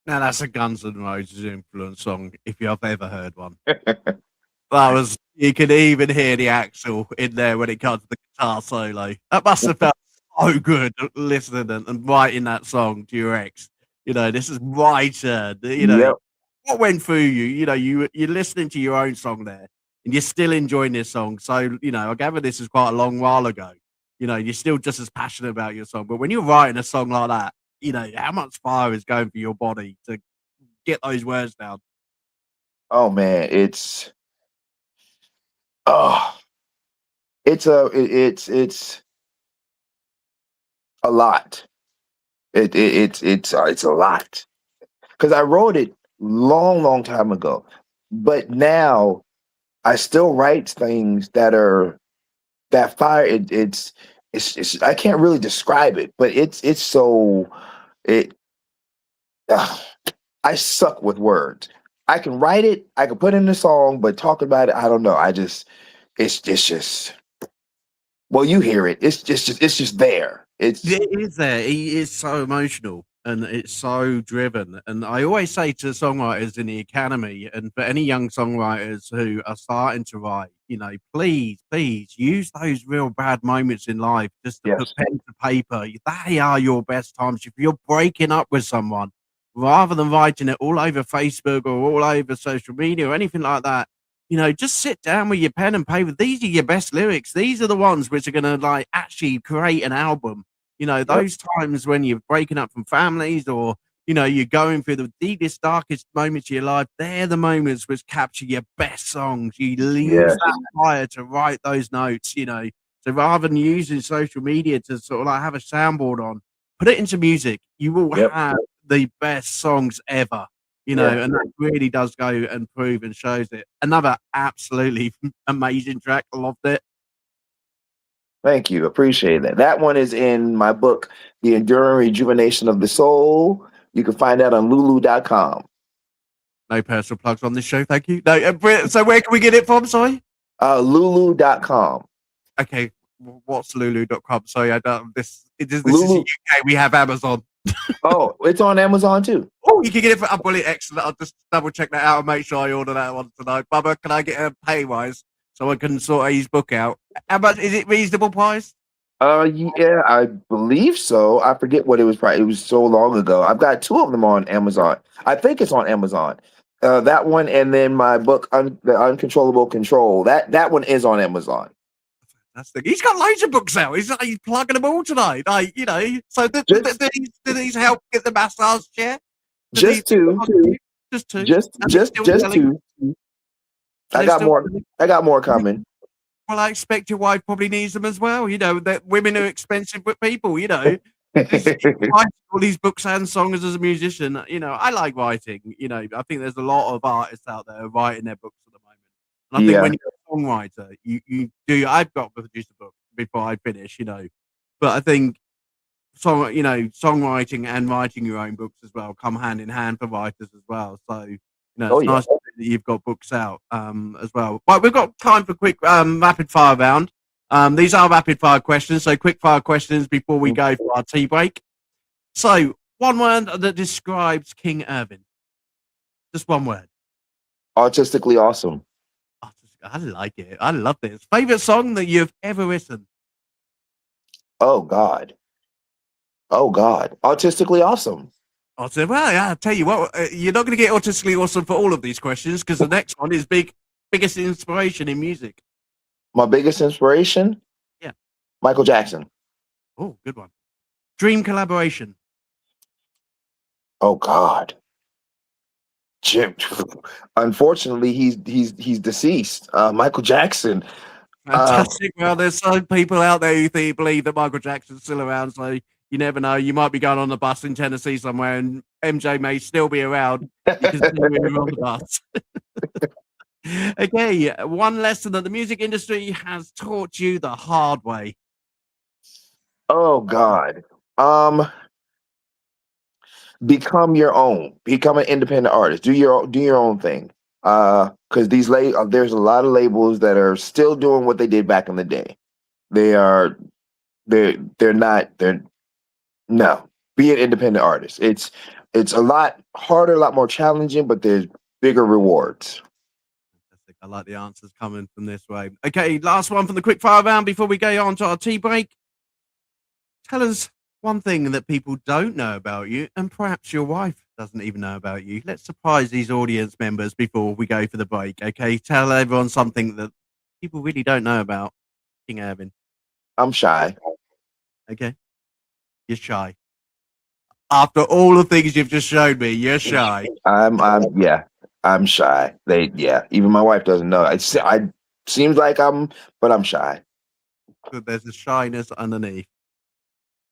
Now that's a Guns N' Roses influence song, if you've ever heard one. That was, you could even hear the Axl in there when it comes to the guitar solo. That must have felt so good listening and writing that song to your ex. You know, this is my turn. You know, Yep. what went through you? You know, you're listening to your own song there, and you're still enjoying this song. So, you know, I gather this is quite a long while ago. You know, you're still just as passionate about your song. But when you're writing a song like that, you know, how much fire is going through your body to get those words down? Oh man, it's a lot. It's a lot, because I wrote it long time ago, but now I still write things that are that fire. It's I can't really describe it, but it's so it. I suck with words. I can write it, I can put it in a song, but talk about it, I don't know. It's just. Well, you hear it. It's just there. It is there. He is so emotional and it's so driven. And I always say to songwriters in the academy, and for any young songwriters who are starting to write, you know, please use those real bad moments in life just to put Yes. pen to paper. They are your best times. If you're breaking up with someone, rather than writing it all over Facebook or all over social media or anything like that, you know, just sit down with your pen and paper. These are your best lyrics. These are the ones which are going to like actually create an album. You know, those times when you're breaking up from families, or, you know, you're going through the deepest, darkest moments of your life, they're the moments which capture your best songs. You use Yes. that fire to write those notes, you know. So rather than using social media to sort of like have a soundboard on, put it into music. You will Yep. have the best songs ever. You know, and that really does go and prove and shows it. Another absolutely amazing track. I loved it. Thank you. Appreciate that. That one is in my book, The Enduring Rejuvenation of the Soul. You can find that on lulu.com. No personal plugs on this show, thank you. No, so where can we get it from? Sorry. Lulu.com. Okay, what's Lulu.com? Sorry, I don't. This is Lulu. UK. We have Amazon. Oh, it's on Amazon too. Oh, you can get it for. Oh, brilliant, excellent. I'll just double check that out and make sure I order that one tonight. Bubba, can I get a pay wise so I can sort his book out? How much is it? Reasonable price? Yeah, I believe so. I forget what it was. It was so long ago. I've got two of them on Amazon. I think it's on Amazon. That one, and then my book, The Uncontrollable Control. That one is on Amazon. That's the. He's got loads of books out. He's plugging them all tonight. Like, you know. So do these help get the massage chair? Just two. Just two. Just two. I got more. I got more coming. Well, I expect your wife probably needs them as well. You know that women are expensive people. You know, all these books and songs as a musician. You know, I like writing. You know, I think there's a lot of artists out there writing their books at the moment. And I think when you're a songwriter, you do. I've got to produce a book before I finish. You know, but I think songwriting and writing your own books as well come hand in hand for writers as well. So, you know, it's nice that you've got books out as well. Right, we've got time for quick rapid fire round. These are rapid fire questions, so quick fire questions before we go for our tea break. So, one word that describes King Irvin. Just one word. Artistically awesome. I like it. I love this. Favorite song that you've ever written? Oh God. Artistically awesome. I said, well, yeah, I'll tell you what, you're not going to get artistically awesome for all of these questions because the next one is biggest inspiration in music. My biggest inspiration? Yeah. Michael Jackson. Oh, good one. Dream collaboration. Oh God. Jim. Unfortunately, he's deceased. Michael Jackson. Fantastic. Well, there's some people out there who believe that Michael Jackson's still around, so you never know. You might be going on the bus in Tennessee somewhere, and MJ may still be around. You can see him on the bus. Okay, one lesson that the music industry has taught you the hard way. Oh God. Become your own. Become an independent artist. Do your own thing. Because there's a lot of labels that are still doing what they did back in the day. They're not. No. Be an independent artist. It's a lot harder, a lot more challenging, but there's bigger rewards. I like the answers coming from this way. Okay, last one from the quick fire round before we go on to our tea break. Tell us one thing that people don't know about you, and perhaps your wife doesn't even know about you. Let's surprise these audience members before we go for the break. Okay, tell everyone something that people really don't know about King Irvin. I'm shy. Okay, you're shy. After all the things you've just showed me, you're shy. I'm shy. Even my wife doesn't know. I seems like but I'm shy. But there's a shyness underneath.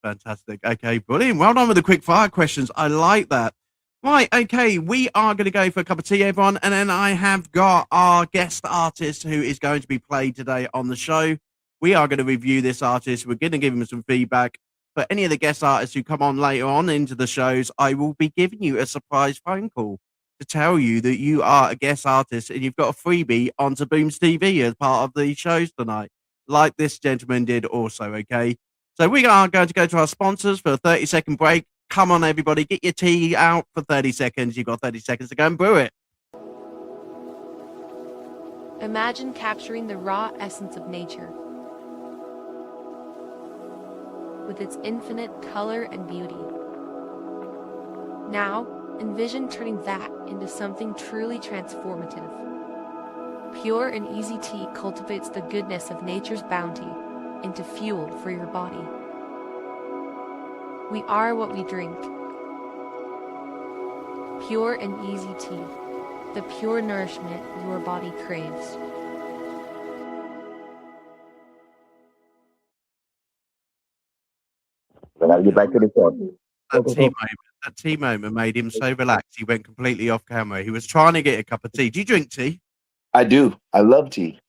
Fantastic. Okay, brilliant. Well done with the quick fire questions. I like that. Right, okay, we are going to go for a cup of tea, everyone, and then I have got our guest artist who is going to be played today on the show. We are going to review this artist. We're going to give him some feedback. For any of the guest artists who come on later on into the shows, I will be giving you a surprise phone call to tell you that you are a guest artist and you've got a freebie onto Booms TV as part of the shows tonight, like this gentleman did also, okay? So we are going to go to our sponsors for a 30-second break. Come on, everybody, get your tea out for 30 seconds. You've got 30 seconds to go and brew it. Imagine capturing the raw essence of nature, with its infinite color and beauty. Now, envision turning that into something truly transformative. Pure and easy tea cultivates the goodness of nature's bounty into fuel for your body. We are what we drink. Pure and easy tea, the pure nourishment your body craves. But I'll get back to the phone. That tea moment made him so relaxed. He went completely off camera. He was trying to get a cup of tea. Do you drink tea? I do. I love tea.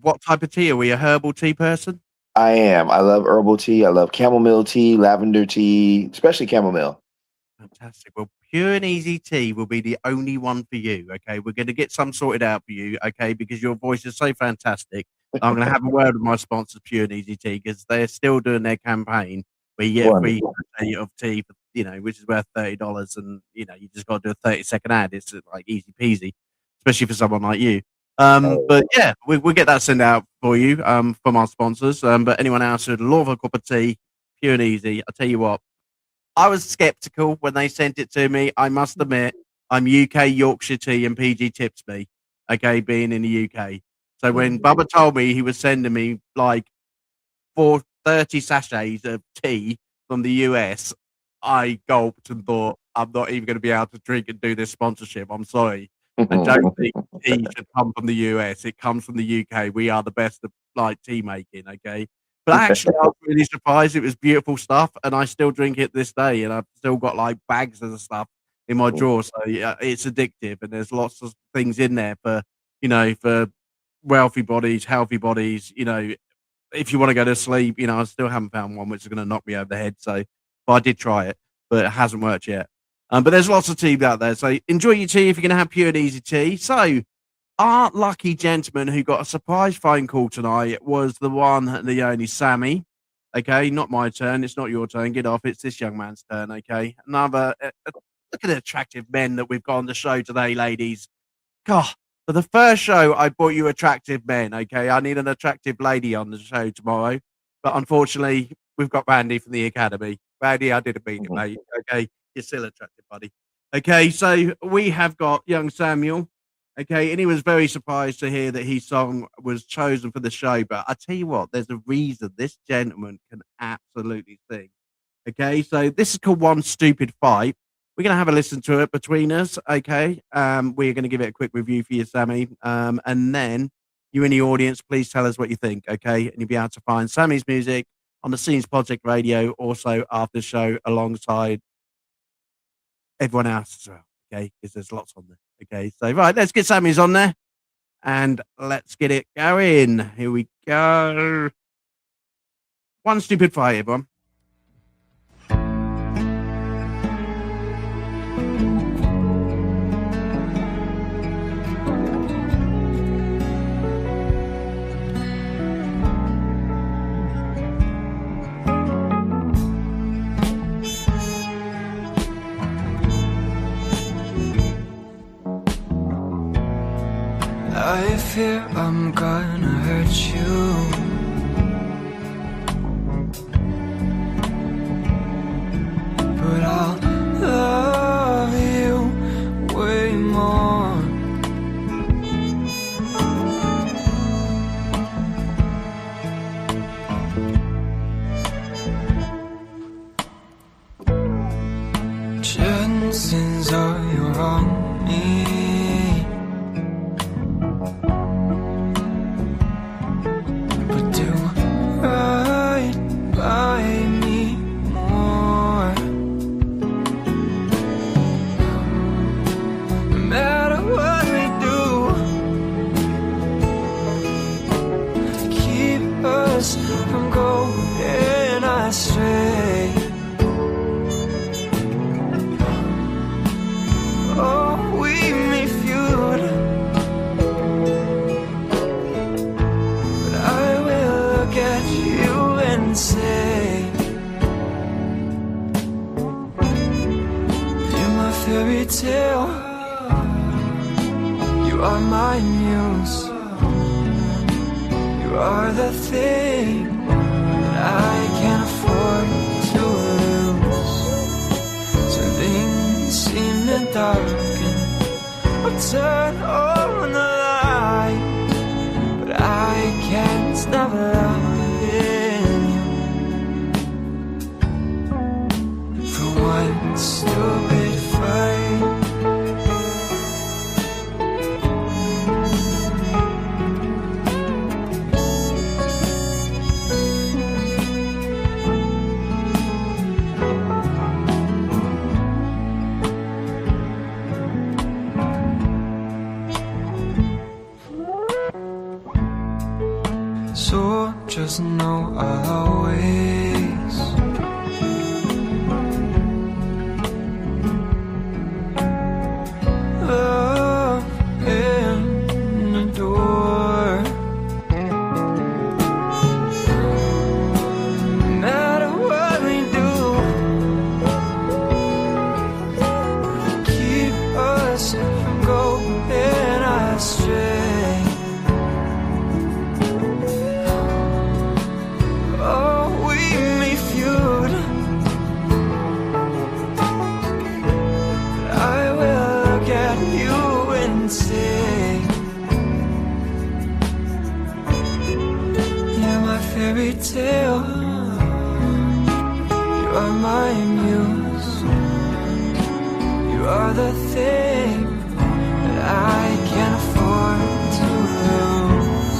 What type of tea? Are we a herbal tea person? I am. I love herbal tea. I love chamomile tea, lavender tea, especially chamomile. Fantastic. Well, Pure and Easy Tea will be the only one for you. Okay, we're going to get some sorted out for you. Okay, because your voice is so fantastic. I'm going to have a word with my sponsors, Pure and Easy Tea, because they're still doing their campaign where you get a free sachet of tea, for, which is worth $30, and you just got to do a 30-second ad. It's like easy peasy, especially for someone like you. But yeah, we'll get that sent out for you from our sponsors. But anyone else who'd love a cup of tea, Pure and Easy, I'll tell you what. I was skeptical when they sent it to me. I must admit, I'm UK Yorkshire tea and PG tips me, okay, being in the UK. So when Bubba told me he was sending me like 30 sachets of tea from the US, I gulped and thought, I'm not even going to be able to drink and do this sponsorship. I'm sorry. I don't think tea should come from the US. It comes from the UK. We are the best of like tea making, okay? But actually, I was really surprised. It was beautiful stuff, and I still drink it this day, and I've still got like bags of the stuff in my drawer. So yeah, it's addictive, and there's lots of things in there for for wealthy bodies, healthy bodies. If you want to go to sleep, I still haven't found one which is going to knock me over the head. So, but I did try it, but it hasn't worked yet. But there's lots of tea out there. So enjoy your tea if you're going to have Pure and Easy tea. So. Our lucky gentleman who got a surprise phone call tonight was the one and the only Sammy. Okay, not my turn. It's not your turn. Get off. It's this young man's turn. Okay, look at the attractive men that we've got on the show today, ladies. God, for the first show, I brought you attractive men. Okay, I need an attractive lady on the show tomorrow, but unfortunately, we've got Randy from the Academy. Randy, I didn't mean it, mate. Okay, you're still attractive, buddy. Okay, so we have got young Samuel. Okay, and he was very surprised to hear that his song was chosen for the show. But I tell you what, there's a reason this gentleman can absolutely sing. Okay, so this is called One Stupid Fight. We're going to have a listen to it between us. Okay, we're going to give it a quick review for you, Sammy. And then you in the audience, please tell us what you think. Okay, and you'll be able to find Sammy's music on the Scenes Project Radio, also after the show alongside everyone else as well. Okay, because there's lots on there. Okay, so right, let's get Sammy's on there and let's get it going. Here we go. One Stupid Fight, everyone. I fear I'm gonna hurt you, but I'll love you way more. Chances are you're on me. You are my muse. You are the thing that I can't afford to lose. So things seem to darken. I'll turn on the light, but I can't stop loving you for one stupid fight. So just know I'll always love and adore. No matter what we do, keep us from going astray. Oh, we may feud, but I will look at you and say, you're my fairy tale, you are my muse, you are the thing that I can't afford to lose.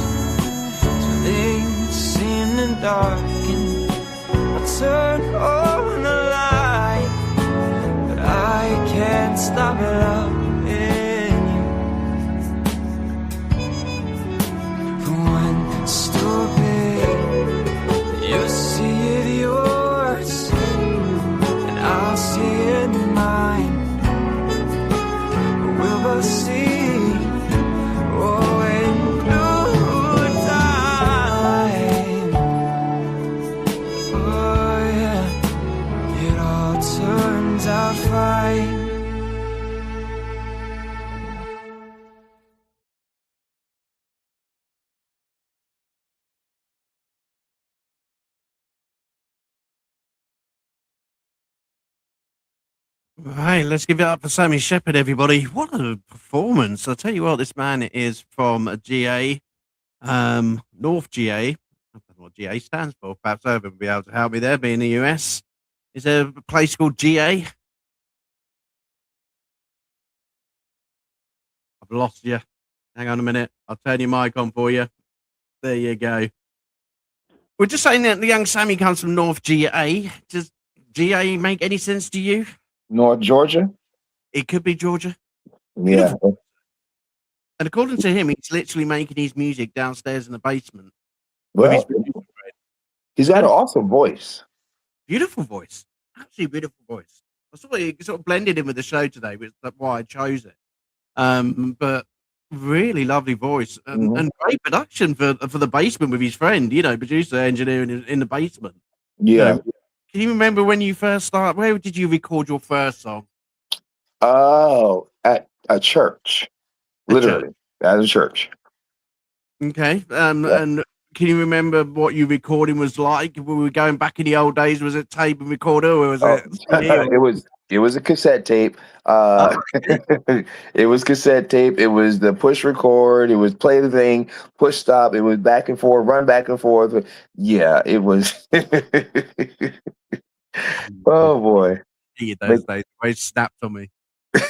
So things seen and dark, and I turn on the light, but I can't stop loving you. For when stupid, you see it yours, and I'll see it mine. We'll both see, oh, in due time. Oh yeah, it all turns out fine. Right, let's give it up for Sammy Shepherd, everybody. What a performance. I'll tell you what, this man is from GA, North GA. I don't know what GA stands for. Perhaps Irvin will be able to help me there, being in the US. Is there a place called GA? I've lost you. Hang on a minute. I'll turn your mic on for you. There you go. We're just saying that the young Sammy comes from North GA. Does GA make any sense to you? North Georgia? It could be Georgia. Yeah. And according to him, he's literally making his music downstairs in the basement. With his Well, he's got an awesome voice. beautiful voice. Absolutely beautiful voice. I saw it sort of blended in with the show today, which is why I chose it. But really lovely voice and great production for the basement with his friend, you know, producer, engineer in the basement. Yeah. Can you remember when you first started? Where did you record your first song? Oh, at a church. Literally, at a church. Okay. And can you remember what your recording was like? Were we going back in the old days? Was it tape and recorder, or was it? It was a cassette tape. It was cassette tape. It was the push record. It was play the thing, push stop. It was back and forth, run back and forth. Yeah, it was. Oh boy! Those days, they snapped on me.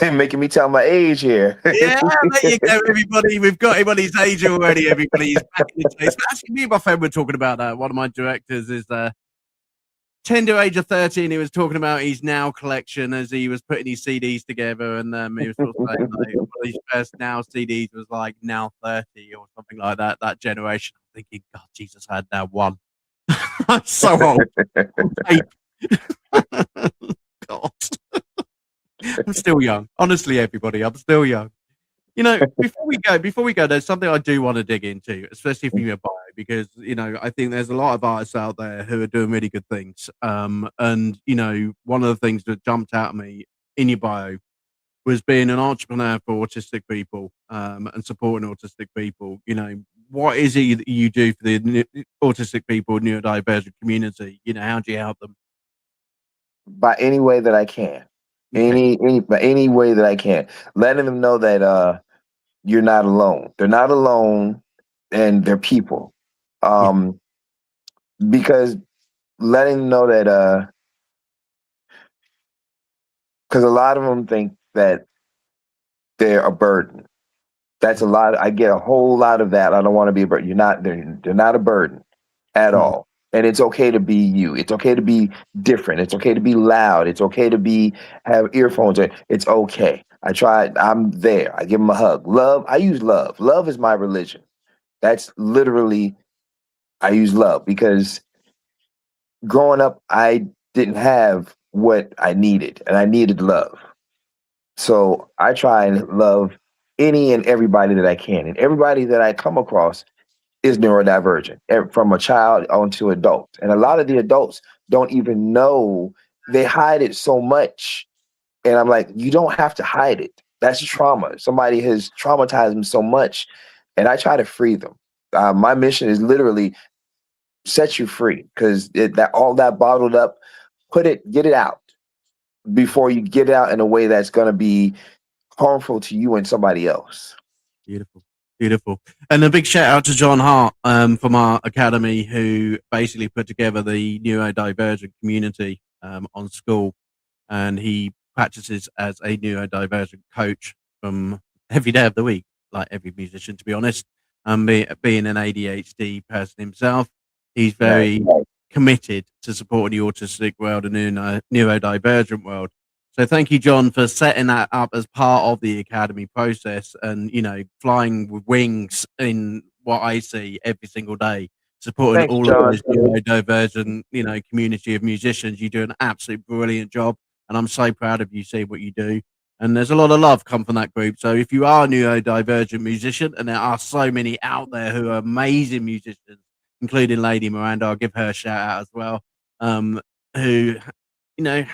Making me tell my age here. Yeah, there you go, everybody. We've got him on his age already, everybody. He's back in his days. Actually, me and my friend were talking about that. One of my directors is 10 to age of 13. He was talking about his Now collection as he was putting his CDs together. And he was sort of saying like, one of his first Now CDs was like Now 30 or something like that, that generation. I'm thinking, God, Jesus, I had Now 1. I'm so old. God. I'm still young. Honestly, everybody, I'm still young. You know, before we go, there's something I do want to dig into, especially from your bio, because, you know, I think there's a lot of artists out there who are doing really good things. And, you know, one of the things that jumped out at me in your bio was being an entrepreneur for autistic people, and supporting autistic people. You know, what is it that you do for the autistic people, neurodivergent community? You know, how do you help them? By any way that I can. Any way that I can, letting them know that you're not alone. They're not alone, and they're people. Because letting them know that because a lot of them think that they're a burden. That's a lot. I get a whole lot of that. I don't want to be a burden. They're not a burden at all. And it's okay to be you. It's okay to be different. It's okay to be loud. It's okay to have earphones. It's okay. I'm there. I give them a hug. Love. I use love. Love is my religion. That's literally I use love because growing up, I didn't have what I needed, and I needed love. So I try and love any and everybody that I can, and everybody that I come across is neurodivergent, from a child on to adult. And a lot of the adults don't even know, they hide it so much. And I'm like, you don't have to hide it. That's trauma. Somebody has traumatized them so much, and I try to free them. My mission is literally set you free, because that all that bottled up, get it out before you get it out in a way that's going to be harmful to you and somebody else. Beautiful. Beautiful. And a big shout out to John Hart from our academy, who basically put together the neurodivergent community on school. And he practices as a neurodivergent coach from every day of the week, like every musician, to be honest. Being an ADHD person himself, he's very committed to supporting the autistic world and neurodivergent world. So thank you, John, for setting that up as part of the academy process, and, you know, flying with wings in what I see every single day, supporting Thanks, all John. of this neurodivergent, you know, community of musicians. You do an absolutely brilliant job, and I'm so proud of you, seeing what you do. And there's a lot of love come from that group. So if you are a neurodivergent musician, and there are so many out there who are amazing musicians, including Lady Miranda, I'll give her a shout out as well, who, you know,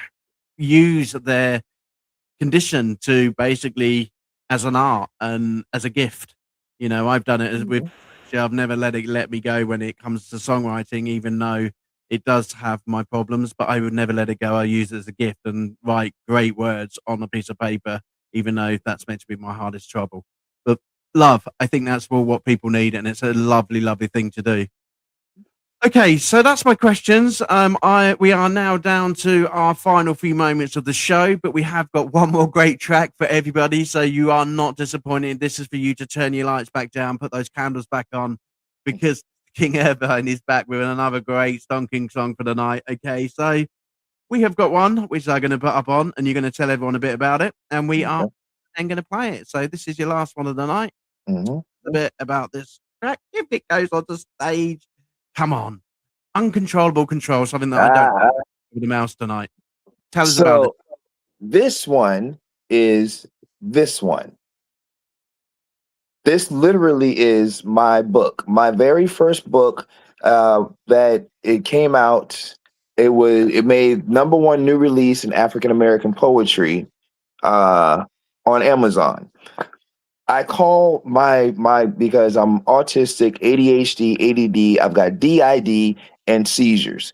use their condition to basically as an art and as a gift. You know, I've done it with, I've never let it let me go when it comes to songwriting, even though it does have my problems, but I would never let it go. I use it as a gift and write great words on a piece of paper, even though that's meant to be my hardest trouble. But love, I think that's what people need, and it's a lovely, lovely thing to do. Okay, so that's my questions. We are now down to our final few moments of the show, but we have got one more great track for everybody, so you are not disappointed. This is for you to turn your lights back down, put those candles back on, because King Irvine is back with another great stonking song for the night. Okay, so we have got one which I'm going to put up on, and you're going to tell everyone a bit about it, and we are then going to play it. So this is your last one of the night. A bit about this track, if it goes on the stage. Come on. Uncontrollable Control, something that I don't with the mouse tonight. Tell us about it. This one is this one. This literally is my book. My very first book that it came out. It made #1 new release in African American poetry on Amazon. I call my because I'm autistic, ADHD, ADD, I've got DID and seizures.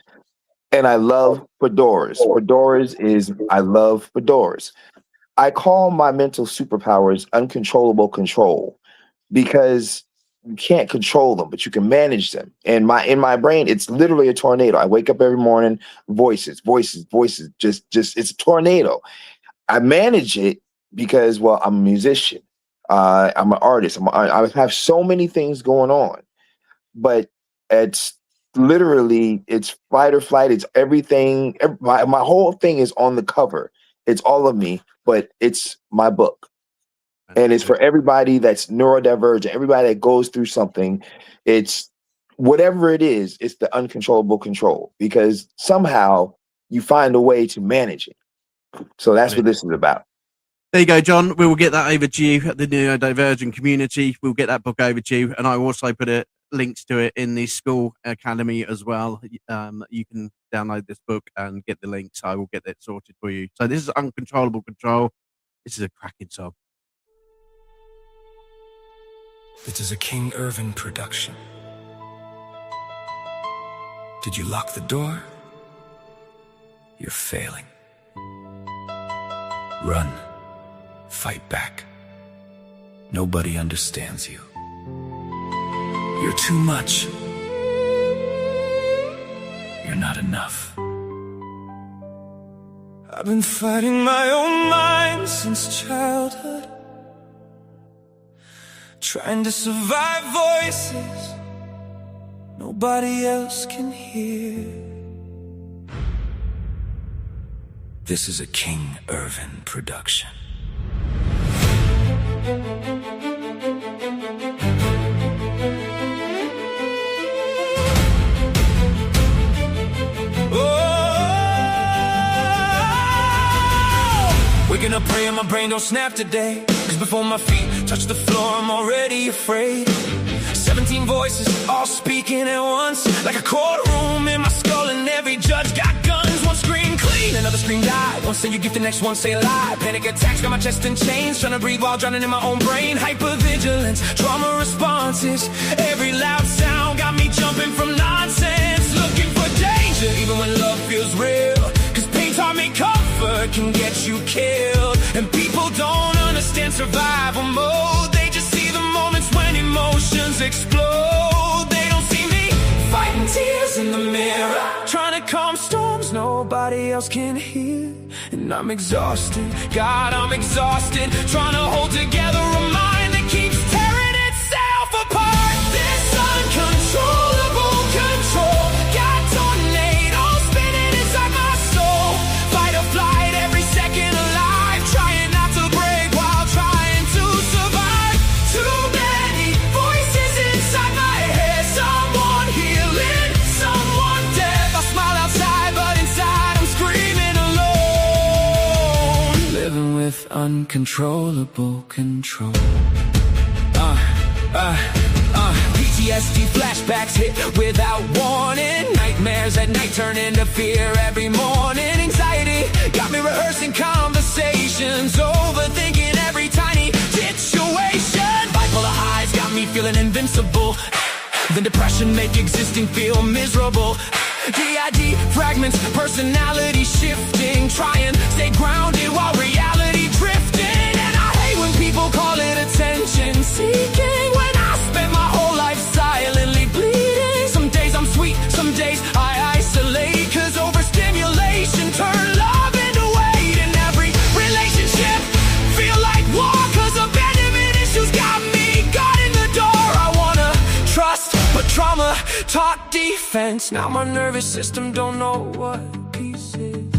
And I love fedoras. I love fedoras. I call my mental superpowers uncontrollable control, because you can't control them, but you can manage them. And in my brain, it's literally a tornado. I wake up every morning, voices, just it's a tornado. I manage it because, well, I'm a musician. I'm an artist. I have so many things going on, but it's literally, it's fight or flight. It's everything. My whole thing is on the cover. It's all of me, but it's my book. And it's for everybody that's neurodivergent, everybody that goes through something. It's whatever it is, it's the uncontrollable control, because somehow you find a way to manage it. So that's what this is about. There you go, John. We will get that over to you at the neurodivergent community. We'll get that book over to you. And I also put links to it in the school academy as well. You can download this book and get the links. I will get that sorted for you. So this is Uncontrollable Control. This is a cracking song. This is a King Irvin production. Did you lock the door? You're failing. Run. Fight back. Nobody understands you. You're too much. You're not enough. I've been fighting my own mind since childhood, trying to survive voices nobody else can hear. This is a King Irvin production. brain don't snap today. Cause before my feet touch the floor, I'm already afraid. 17 voices all speaking at once, like a courtroom in my skull, and every judge got guns. One scream clean, another scream died. One say you gift, the next one say lie. Panic attacks got my chest in chains, trying to breathe while drowning in my own brain. Hypervigilance, trauma responses, every loud sound got me jumping from nonsense. Looking for danger even when love feels real, cause pain taught me comfort can get you killed. And people don't understand survival mode, they just see the moments when emotions explode. They don't see me fighting tears in the mirror, trying to calm storms nobody else can hear. And I'm exhausted, God, I'm exhausted, trying to hold together a mind that keeps tearing itself apart. This uncontrollable control got tornadoes spinning inside my soul. Fight or flight, every second alive, trying not to break while trying to survive. Too many voices inside my head, someone healing, someone deaf. I smile outside, but inside I'm screaming alone. Living with uncontrollable control. PTSD flashbacks hit without warning. Nightmares at night turn into fear every morning. Anxiety got me rehearsing conversations, overthinking every tiny situation. Bipolar highs got me feeling invincible, then depression make existing feel miserable. DID fragments, personality shifting, trying stay grounded while reality drifting. And I hate when people call it attention seeking, when I spent my whole life silently bleeding. Some days I'm sweet, some days I isolate, cause overstimulation turn love into weight. And every relationship feel like war, cause abandonment issues got me got in the door. I wanna trust, but trauma taught defense. Now my nervous system don't know what peace is.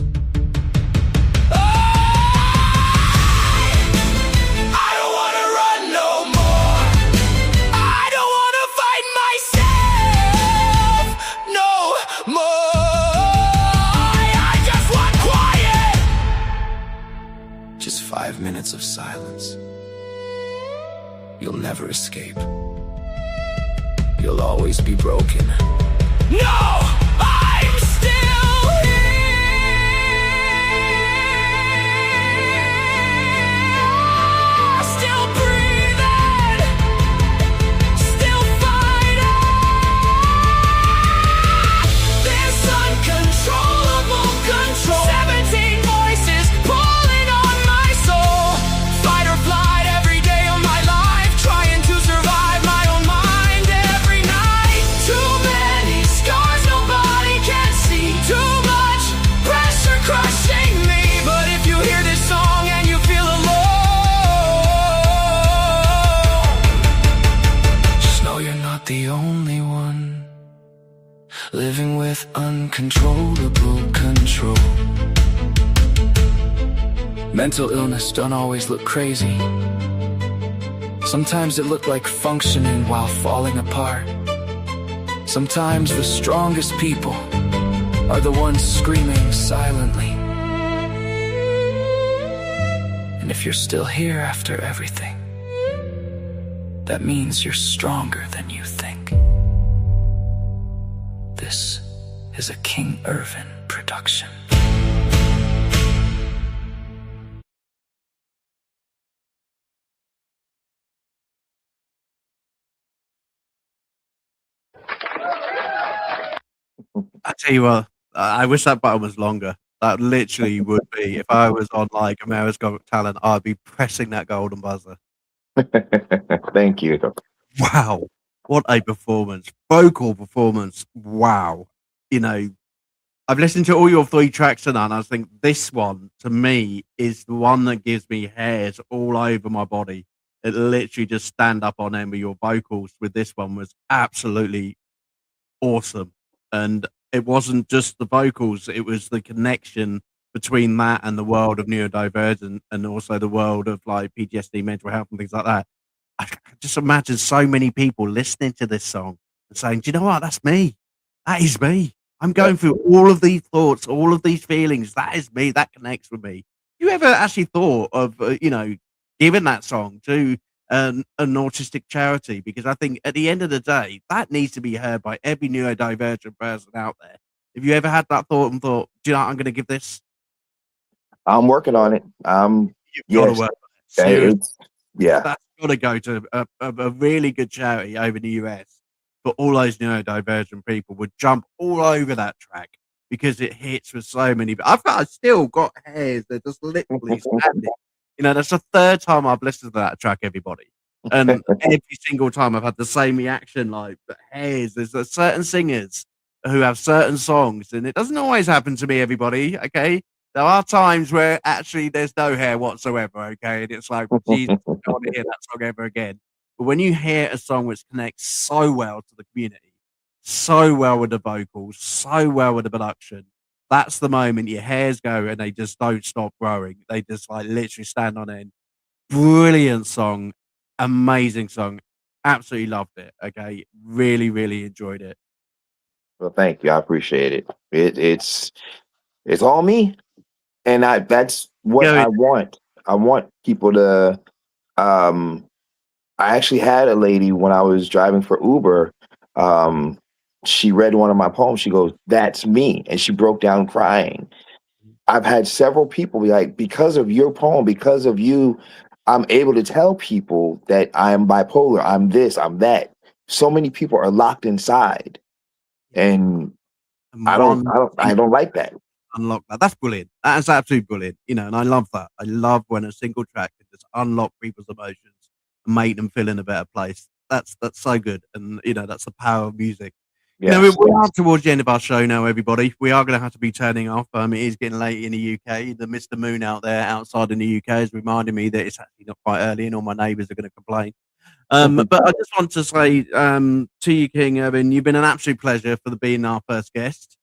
I don't wanna run no more, I don't wanna fight myself no more. I just want quiet. Just 5 minutes of silence. You'll never escape. You'll always be broken. No! I'm still here, still breathing, still fighting. This uncontrollable control, 17 voices pulling on my soul. Fight or flight every day of my life, trying to survive my own mind every night. Too many scars nobody can see, too much pressure crushing me. But if you hear this song and you feel alone, just know you're not the only one living with uncontrollable control. Mental illness don't always look crazy. Sometimes it looked like functioning while falling apart. Sometimes the strongest people are the ones screaming silently. And if you're still here after everything, that means you're stronger than you think. This is a King Irvin production. I tell you what, I wish that button was longer. That literally would be, if I was on like America's Got Talent, I'd be pressing that golden buzzer. Thank you. Wow, what a performance, vocal performance. Wow, you know, I've listened to all your 3 tracks tonight, and I think this one to me is the one that gives me hairs all over my body. It literally just stand up on end with your vocals with this one was absolutely awesome. And it wasn't just the vocals, it was the connection between that and the world of neurodivergent and also the world of like PTSD, mental health and things like that. I can just imagine so many people listening to this song and saying, do you know what? That's me. That is me. I'm going through all of these thoughts, all of these feelings. That is me. That connects with me. You ever actually thought of, giving that song to an autistic charity? Because I think at the end of the day, that needs to be heard by every neurodivergent person out there. Have you ever had that thought and thought, do you know what, I'm going to give this? I'm working on it. You've got to Yes, work on it. Seriously, it's yeah. that's got to go to a really good charity over in the US. But all those neurodivergent people would jump all over that track because it hits with so many. I've still got hairs that just literally standing. That's the third time I've listened to that track, everybody. And every single time I've had the same reaction, like, but hairs, there's certain singers who have certain songs, and it doesn't always happen to me, everybody, okay? There are times where actually there's no hair whatsoever, okay? And it's like, Jesus, I don't want to hear that song ever again. But when you hear a song which connects so well to the community, so well with the vocals, so well with the production, that's the moment your hairs go and they just don't stop growing. They just like literally stand on end. Brilliant song, amazing song. Absolutely loved it. Okay, really, really enjoyed it. Well, thank you. I appreciate it. It's all me, and that's what Go I ahead. want. I want people to. Um, I actually had a lady when I was driving for Uber. She read one of my poems. She goes, "That's me," and she broke down crying. I've had several people be like, because of your poem, because of you, I'm able to tell people that I'm bipolar, I'm this, I'm that. So many people are locked inside, and And one I don't like that. unlock that. That's brilliant. That is absolutely brilliant. And I love that. I love when a single track can just unlock people's emotions and make them feel in a better place. That's so good. And that's the power of music. Yes. We are towards the end of our show now, everybody. We are going to have to be turning off. It is getting late in the UK. The Mr. Moon out there outside in the UK is reminding me that it's actually not quite early and all my neighbours are going to complain. But I just want to say to you, King Irvin, you've been an absolute pleasure for being our first guest.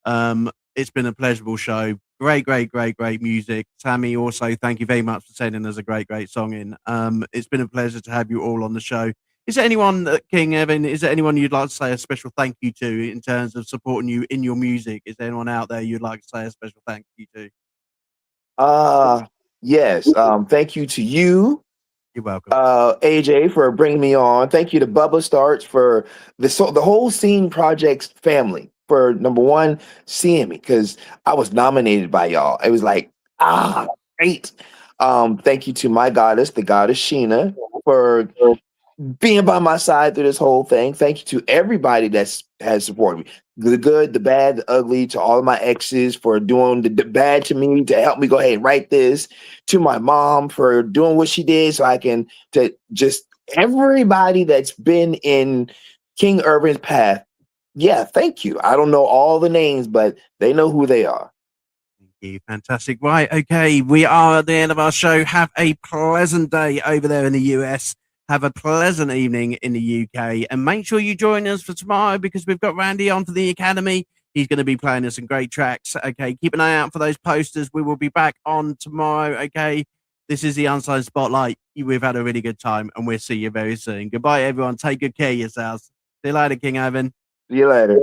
It's been a pleasurable show. Great, great, great, great music. Tammy, also, thank you very much for sending us a great, great song in. It's been a pleasure to have you all on the show. Is there anyone, King Evan, is there anyone you'd like to say a special thank you to in terms of supporting you in your music? Is there anyone out there you'd like to say a special thank you to? Yes. Thank you to you, You're welcome. AJ, for bringing me on. Thank you to Bubba Starts for the whole Scene Projects family for number one, seeing me, because I was nominated by y'all. It was like, great. Thank you to my goddess, the goddess Sheena, for being by my side through this whole thing. Thank you to everybody has supported me. The good, the bad, the ugly, to all of my exes for doing the bad to me, to help me go ahead and write this, to my mom for doing what she did so I can, to just everybody that's been in King Urban's path. Yeah, thank you. I don't know all the names, but they know who they are. Thank you. Fantastic. Right. Okay. We are at the end of our show. Have a pleasant day over there in the US. Have a pleasant evening in the UK. And make sure you join us for tomorrow because we've got Randy onto the Academy. He's going to be playing us some great tracks. Okay. Keep an eye out for those posters. We will be back on tomorrow. Okay. This is the Unsigned Spotlight. We've had a really good time and we'll see you very soon. Goodbye, everyone. Take good care of yourselves. See you later, King Ivan. See you later.